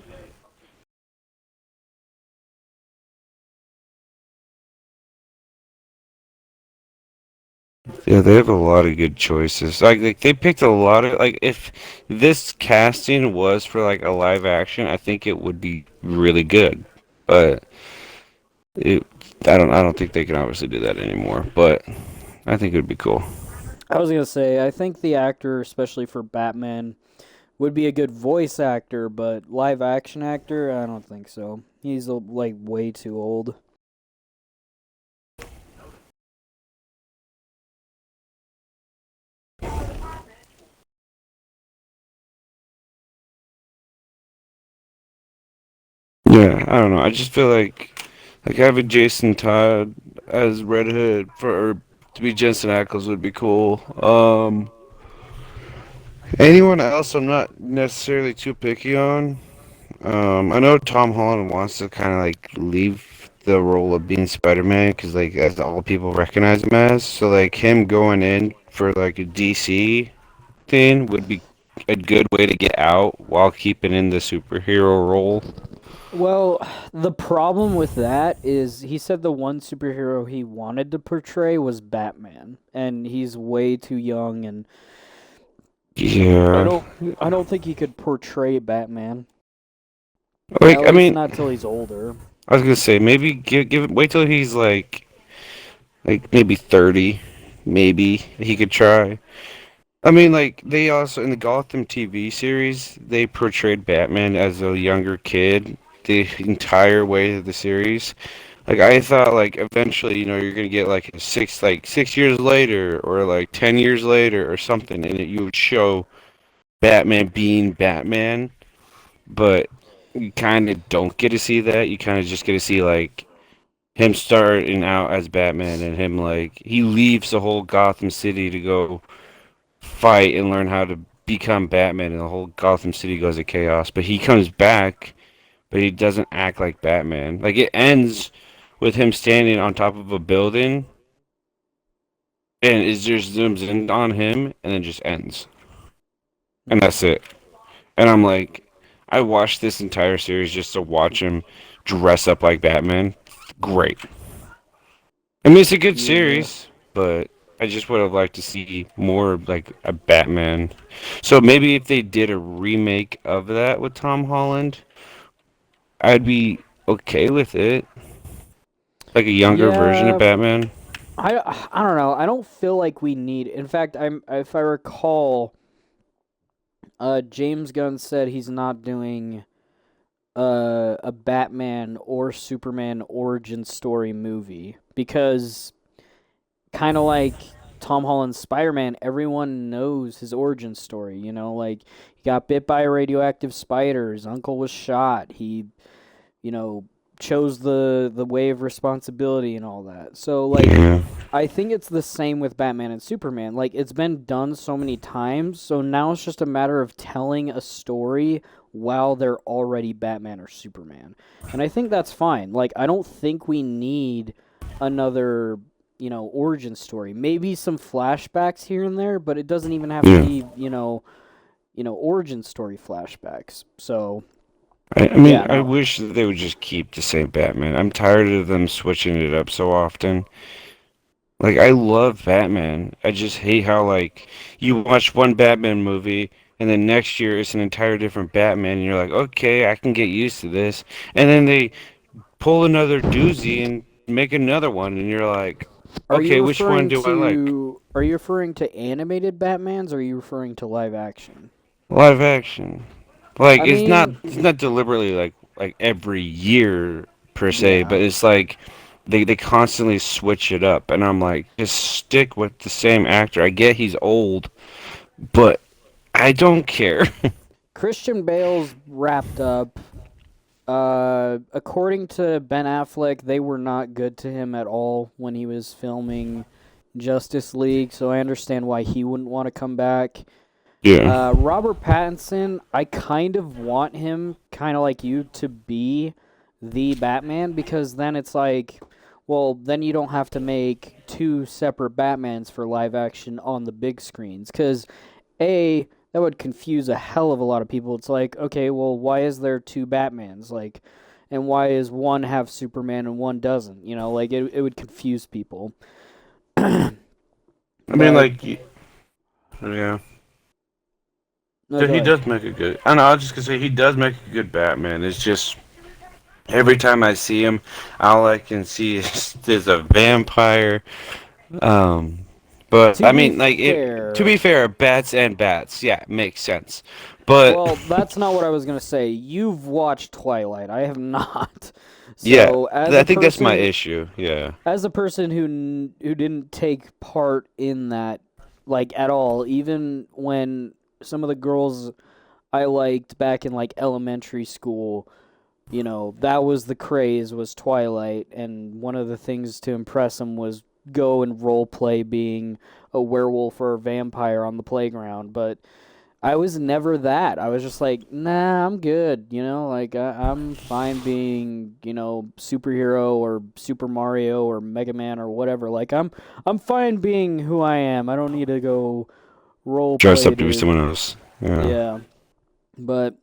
Yeah, they have a lot of good choices. Like they picked a lot of like if this casting was for like a live action, I think it would be really good. But it, I don't think they can obviously do that anymore. But I think it would be cool. I was gonna say, I think the actor, especially for Batman, would be a good voice actor, but live action actor, I don't think so. He's like way too old. Yeah, I don't know. I just feel like having Jason Todd as Red Hood for or to be Jensen Ackles would be cool. Anyone else I'm not necessarily too picky on. I know Tom Holland wants to kind of like leave the role of being Spider-Man because like that's all people recognize him as. So like him going in for like a DC thing would be a good way to get out while keeping in the superhero role. Well, the problem with that is he said the one superhero he wanted to portray was Batman, and he's way too young, and I Yeah. don't I don't think he could portray Batman. At Like, I least mean, not till he's older. I was gonna say maybe wait till he's like maybe 30, maybe he could try. I mean, like they also in the Gotham TV series, they portrayed Batman as a younger kid the entire way of the series. Like I thought, like eventually, you're gonna get like a 6 years later, or like 10 years later, or something, and you would show Batman being Batman, but you kind of don't get to see that. You kind of just get to see like him starting out as Batman, and him like he leaves the whole Gotham City to go fight and learn how to become Batman, and the whole Gotham City goes to chaos. But he comes back, but he doesn't act like Batman. Like it ends with him standing on top of a building, and it just zooms in on him, and then just ends, and Hmm. that's it. And I'm like, I watched this entire series just to watch him dress up like Batman. Great. I mean, it's a good Yeah. series, but I just would have liked to see more of, like a Batman. So maybe if they did a remake of that with Tom Holland, I'd be okay with it. Like a younger version of Yeah, Batman. I don't know. I don't feel like we need. In fact, I'm if I recall, James Gunn said he's not doing a Batman or Superman origin story movie because kind of like Tom Holland's Spider-Man, everyone knows his origin story, like he got bit by a radioactive spider, his uncle was shot, he, you know, chose the way of responsibility and all that. So like Yeah. I think it's the same with Batman and Superman. Like it's been done so many times, so now it's just a matter of telling a story while they're already Batman or Superman. And I think that's fine. Like I don't think we need another, origin story. Maybe some flashbacks here and there, but it doesn't even have to Yeah. be, origin story flashbacks. So, I yeah, mean, I no. wish that they would just keep the same Batman. I'm tired of them switching it up so often. Like, I love Batman. I just hate how, like, you watch one Batman movie, and then next year it's an entire different Batman, and you're like, okay, I can get used to this. And then they pull another doozy and make another one, and you're like, okay, which one do I like? Are you referring to animated Batmans or are you referring to live action? Live action. Like, I it's not mean, it's not deliberately like every year per se, yeah. but it's like they constantly switch it up, and I'm like, just stick with the same actor. I get he's old, but I don't care. Christian Bale's wrapped up. According to Ben Affleck, they were not good to him at all when he was filming Justice League, so I understand why he wouldn't want to come back. Yeah. Robert Pattinson, I kind of want him, kind of like you, to be the Batman because then it's like, well, then you don't have to make two separate Batmans for live action on the big screens. Because, A, that would confuse a hell of a lot of people. It's like, okay, well, why is there two Batmans? Like, and why is one have Superman and one doesn't? Like, it would confuse people. I mean, But, yeah. no, So go he ahead. does make a good. I know. I was just gonna say he does make a good Batman. It's just every time I see him, all I can see is a vampire. Um, but To I be mean, like to be fair, fair, bats and bats, yeah, makes sense. But well, that's not what I was going to say. You've watched Twilight. I have not. yeah, So, I think that's my issue. Yeah, as a person who didn't take part in that like at all, even when some of the girls I liked back in like elementary school, that was the craze was Twilight, and one of the things to impress them was go and role play being a werewolf or a vampire on the playground, but I was never that. I was just like, nah, I'm good. Like I'm fine being, superhero or Super Mario or Mega Man or whatever. Like I'm fine being who I am. I don't need to go role dress play up to be to. someone else. Yeah. Yeah, but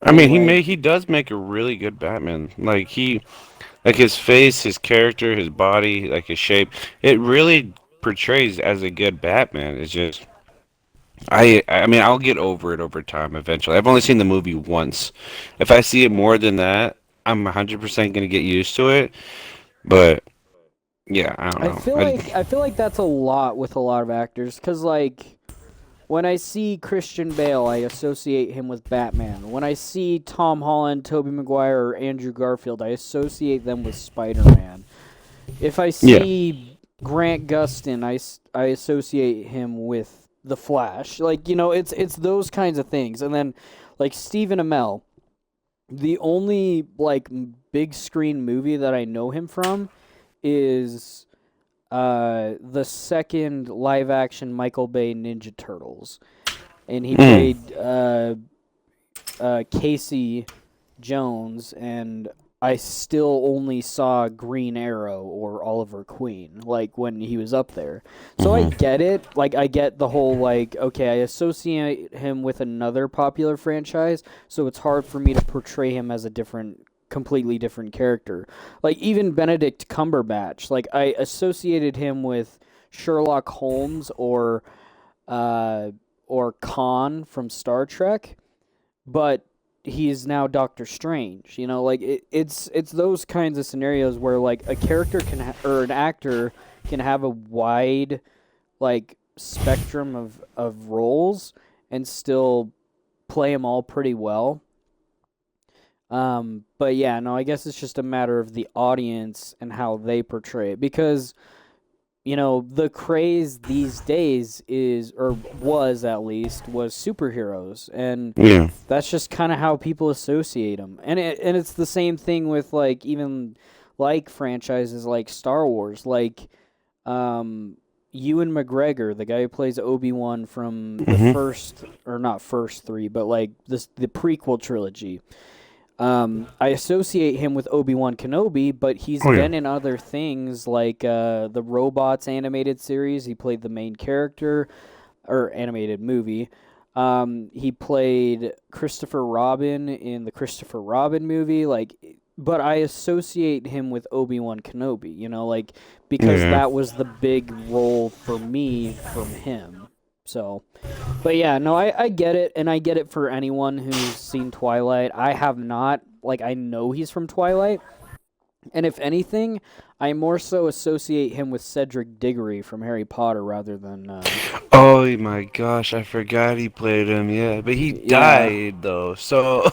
I mean, anyway, he does make a really good Batman. Like his face, his character, his body, like his shape. It really portrays as a good Batman. It's just I mean, I'll get over it over time eventually. I've only seen the movie once. If I see it more than that, I'm 100% gonna get used to it. But yeah, I don't know. I feel like that's a lot with a lot of actors because like when I see Christian Bale, I associate him with Batman. When I see Tom Holland, Tobey Maguire, or Andrew Garfield, I associate them with Spider-Man. If I Yeah. see Grant Gustin, I associate him with The Flash. Like, it's those kinds of things. And then like Stephen Amell, the only like big screen movie that I know him from is the second live action Michael Bay Ninja Turtles. And he Mm. played Casey Jones, and I still only saw Green Arrow or Oliver Queen, like when he was up there. So I Hmm. get it. Like, I get the whole, like, okay, I associate him with another popular franchise, so it's hard for me to portray him as a completely different character. Like, even Benedict Cumberbatch, like, I associated him with Sherlock Holmes uh, or Khan from Star Trek, but he's now Doctor Strange. Like it's those kinds of scenarios where like a character or an actor can have a wide like spectrum of roles and still play them all pretty well. But yeah, no, I guess it's just a matter of the audience and how they portray it because the craze these days is, or was at least, was superheroes, and Yeah. that's just kind of how people associate them. And it's the same thing with like even like franchises like Star Wars, like Ewan McGregor, the guy who plays Obi-Wan from the Hmm. first, or not first three, but like the prequel trilogy. I associate him with Obi-Wan Kenobi, but he's Oh yeah. been in other things like the Robots animated series. He played the main character, or animated movie. He played Christopher Robin in the Christopher Robin movie. Like, but I associate him with Obi-Wan Kenobi. Like because Yeah. that was the big role for me from him. So, but yeah, no, I get it, and I get it for anyone who's seen Twilight. I have not. Like, I know he's from Twilight, and if anything, I more so associate him with Cedric Diggory from Harry Potter rather than. Oh my gosh, I forgot he played him. Yeah, but he Yeah, died though. So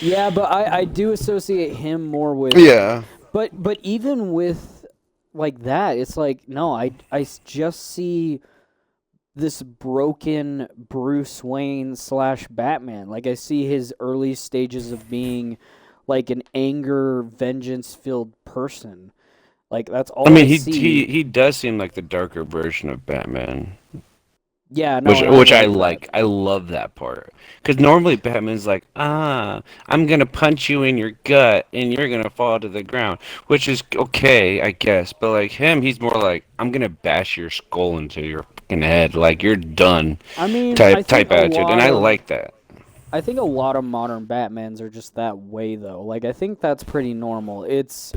yeah, but I do associate him more with. yeah. But even with like that, it's like no, I just see this broken Bruce Wayne slash Batman. Like I see his early stages of being like an anger, vengeance filled person. Like that's I all mean, I see. he does seem like the darker version of Batman. Yeah, no, Which and I I like that. like. I love that part. Because normally Batman's like, I'm gonna punch you in your gut and you're gonna fall to the ground, which is okay, I guess. But like him, he's more like, I'm gonna bash your skull into your fucking head, like you're done, I mean, type attitude, and I like that. I think a lot of modern Batmans are just that way though. Like I think that's pretty normal. It's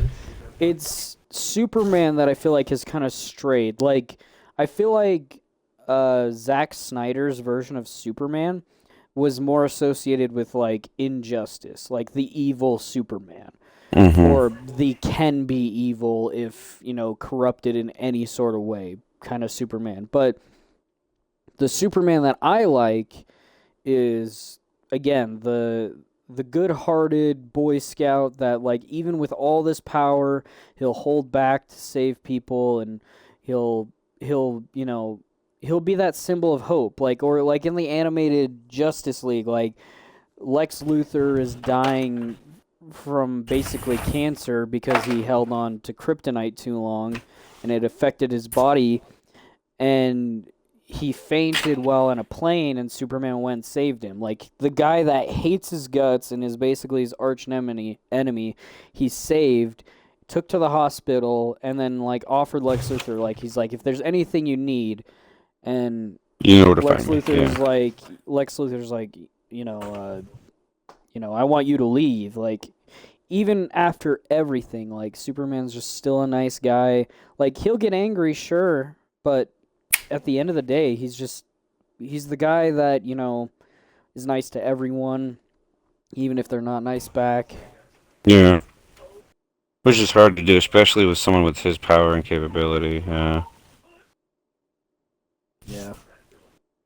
Superman that I feel like has kind of strayed. Like I feel like Zack Snyder's version of Superman was more associated with like injustice, like the evil Superman, Hmm. or the can be evil if corrupted in any sort of way kind of Superman. But the Superman that I like is again the good-hearted boy scout that like even with all this power he'll hold back to save people, and he'll he'll be that symbol of hope, like, or like in the animated Justice League, like Lex Luthor is dying from basically cancer because he held on to kryptonite too long and it affected his body, and he fainted while in a plane, and Superman went and saved him. Like the guy that hates his guts and is basically his enemy, he saved, took to the hospital, and then like offered Lex Luthor, like he's like, if there's anything you need, and You know where to Lex find me. Yeah. Luthor's like Lex Luthor's like, I want you to leave. Like, even after everything, like Superman's just still a nice guy. Like, he'll get angry, sure, but at the end of the day, he's the guy that, is nice to everyone, even if they're not nice back. Yeah. Which is hard to do, especially with someone with his power and capability. Yeah. Yeah.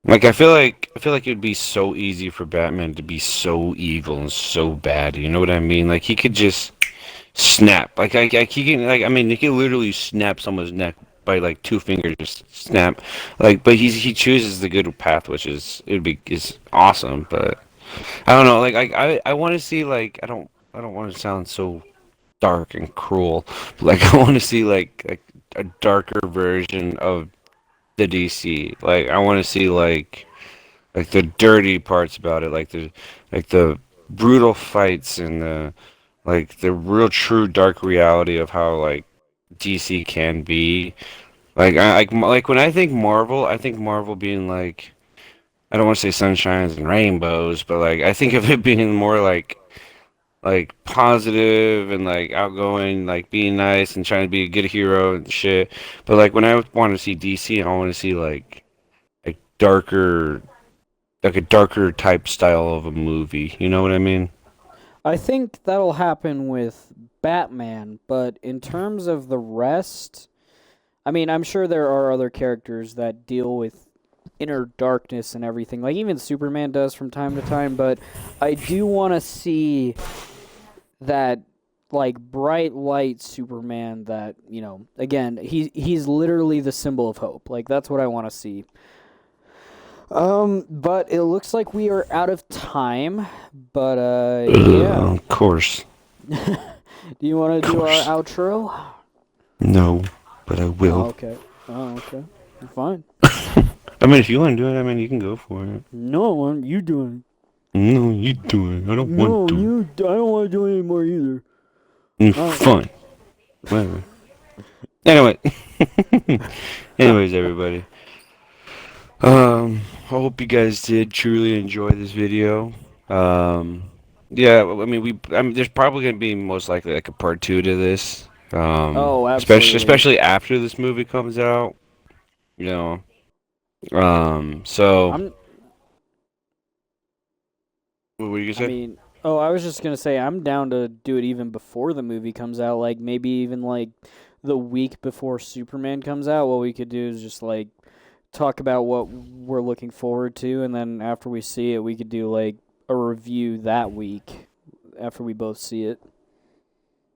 Like I feel like it'd be so easy for Batman to be so evil and so bad. You know what I mean? Like he could just snap. Like he can like I mean he can literally snap someone's neck by like two fingers, just snap. Like, but he chooses the good path, which is awesome. But I don't know. Like I want to see like I don't want to sound so dark and cruel. Like I want to see like a darker version of the DC. Like I want to see like the dirty parts about it, like the brutal fights and the real true dark reality of how like DC can be. Like when I think Marvel being like I don't want to say sunshines and rainbows, but like I think of it being more like positive and like outgoing, like being nice and trying to be a good hero and shit. But like when I want to see DC, I want to see like darker like a darker type style of a movie. You know what I mean? I think that'll happen with Batman, but in terms of the rest, I mean, I'm sure there are other characters that deal with inner darkness and everything, like even Superman does from time to time, but I do want to see that like bright light Superman that, again, he's literally the symbol of hope. Like that's what I want to see. But it looks like we are out of time. But yeah. Of course. Do you want to do our outro? No, but I Oh, will. okay. Oh, okay. Fine. I mean, if you want to do it, I mean, you can go for it. No, you doing? No, you do it. I don't No, want to. I don't want to do it anymore either. Fine. Whatever. Anyway. Anyways, everybody. I hope you guys did truly enjoy this video. Yeah, I mean, there's probably gonna be most likely like a part two to this. Oh, Especially absolutely. especially after this movie comes out. You know. So I'm. what were you I gonna say? mean, oh, I was just gonna say I'm down to do it even before the movie comes out. Like maybe even like the week before Superman comes out. What we could do is just like talk about what we're looking forward to, and then after we see it, we could do like a review that week after we both see it.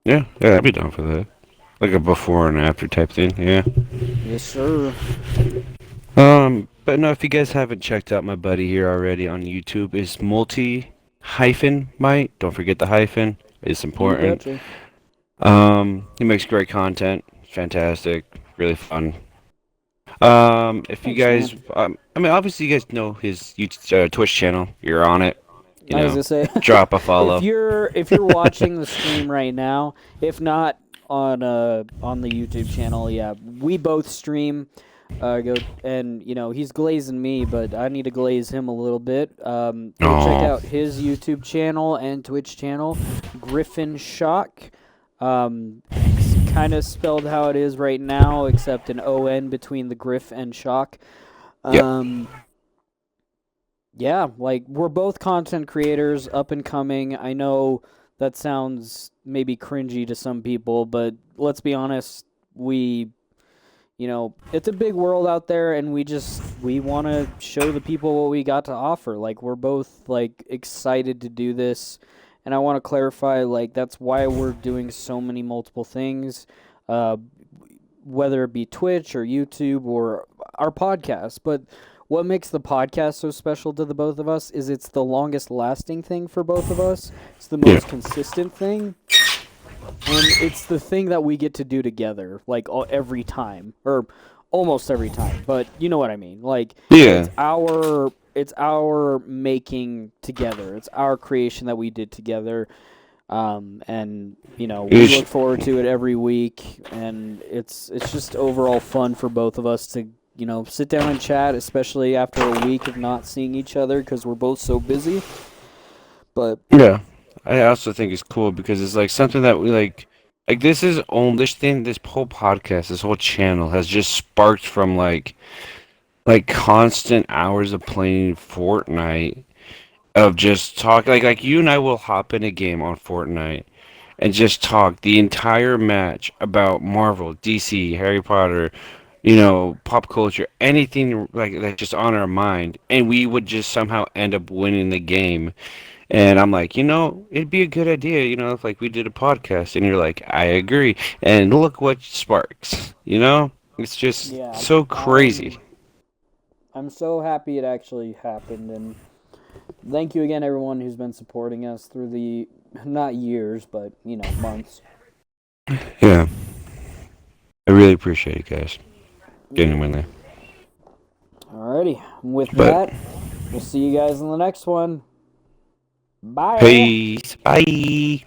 Yeah, I'd be down for that. Like a before and after type thing. Yeah. Yes, sir. But no, if you guys haven't checked out my buddy here already on YouTube, is multi hyphen might. Don't forget the hyphen. It's You important. betcha. He makes great content. Fantastic. Really fun. If you Thanks, guys, man. I mean, obviously you guys know his YouTube, Twitch channel. You're on it. You I was know, gonna say, drop a if follow. you're watching the stream right now, if not on the YouTube channel, yeah, we both stream. Go and he's glazing me, but I need to glaze him a little bit. Go check Oh, out his YouTube channel and Twitch channel, Griffin Shock. Kind of spelled how it is right now, except an ON between the Griff and Shock. yep. Um, yeah, like we're both content creators, up and coming. I know that sounds maybe cringy to some people, but let's be honest, it's a big world out there, and we want to show the people what we got to offer. Like we're both like excited to do this, and I want to clarify like that's why we're doing so many multiple things, uh, whether it be Twitch or YouTube or our podcast. But what makes the podcast so special to the both of us is it's the longest lasting thing for both of us. It's the Yeah. most consistent thing. And it's the thing that we get to do together, like every time, or almost every time. But you know what I mean. Like Yeah. it's our making together. It's our creation that we did together. And we It's, look forward to it every week, and it's just overall fun for both of us to sit down and chat, especially after a week of not seeing each other because we're both so busy. But Yeah, I also think it's cool because it's like something that we like this whole podcast, this whole channel has just sparked from like constant hours of playing Fortnite, of just talk like you and I will hop in a game on Fortnite and just talk the entire match about Marvel, DC, Harry Potter, pop culture, anything like that's just on our mind, and we would just somehow end up winning the game. And I'm like, it'd be a good idea, if like we did a podcast, and you're like, I agree, and look what sparks, It's just yeah, so crazy. I'm so happy it actually happened, and thank you again, everyone who's been supporting us through the not years, but months. Yeah, I really appreciate it, guys, Yeah. genuinely. Alrighty. With But that, we'll see you guys in the next one. Bye. peace, bye.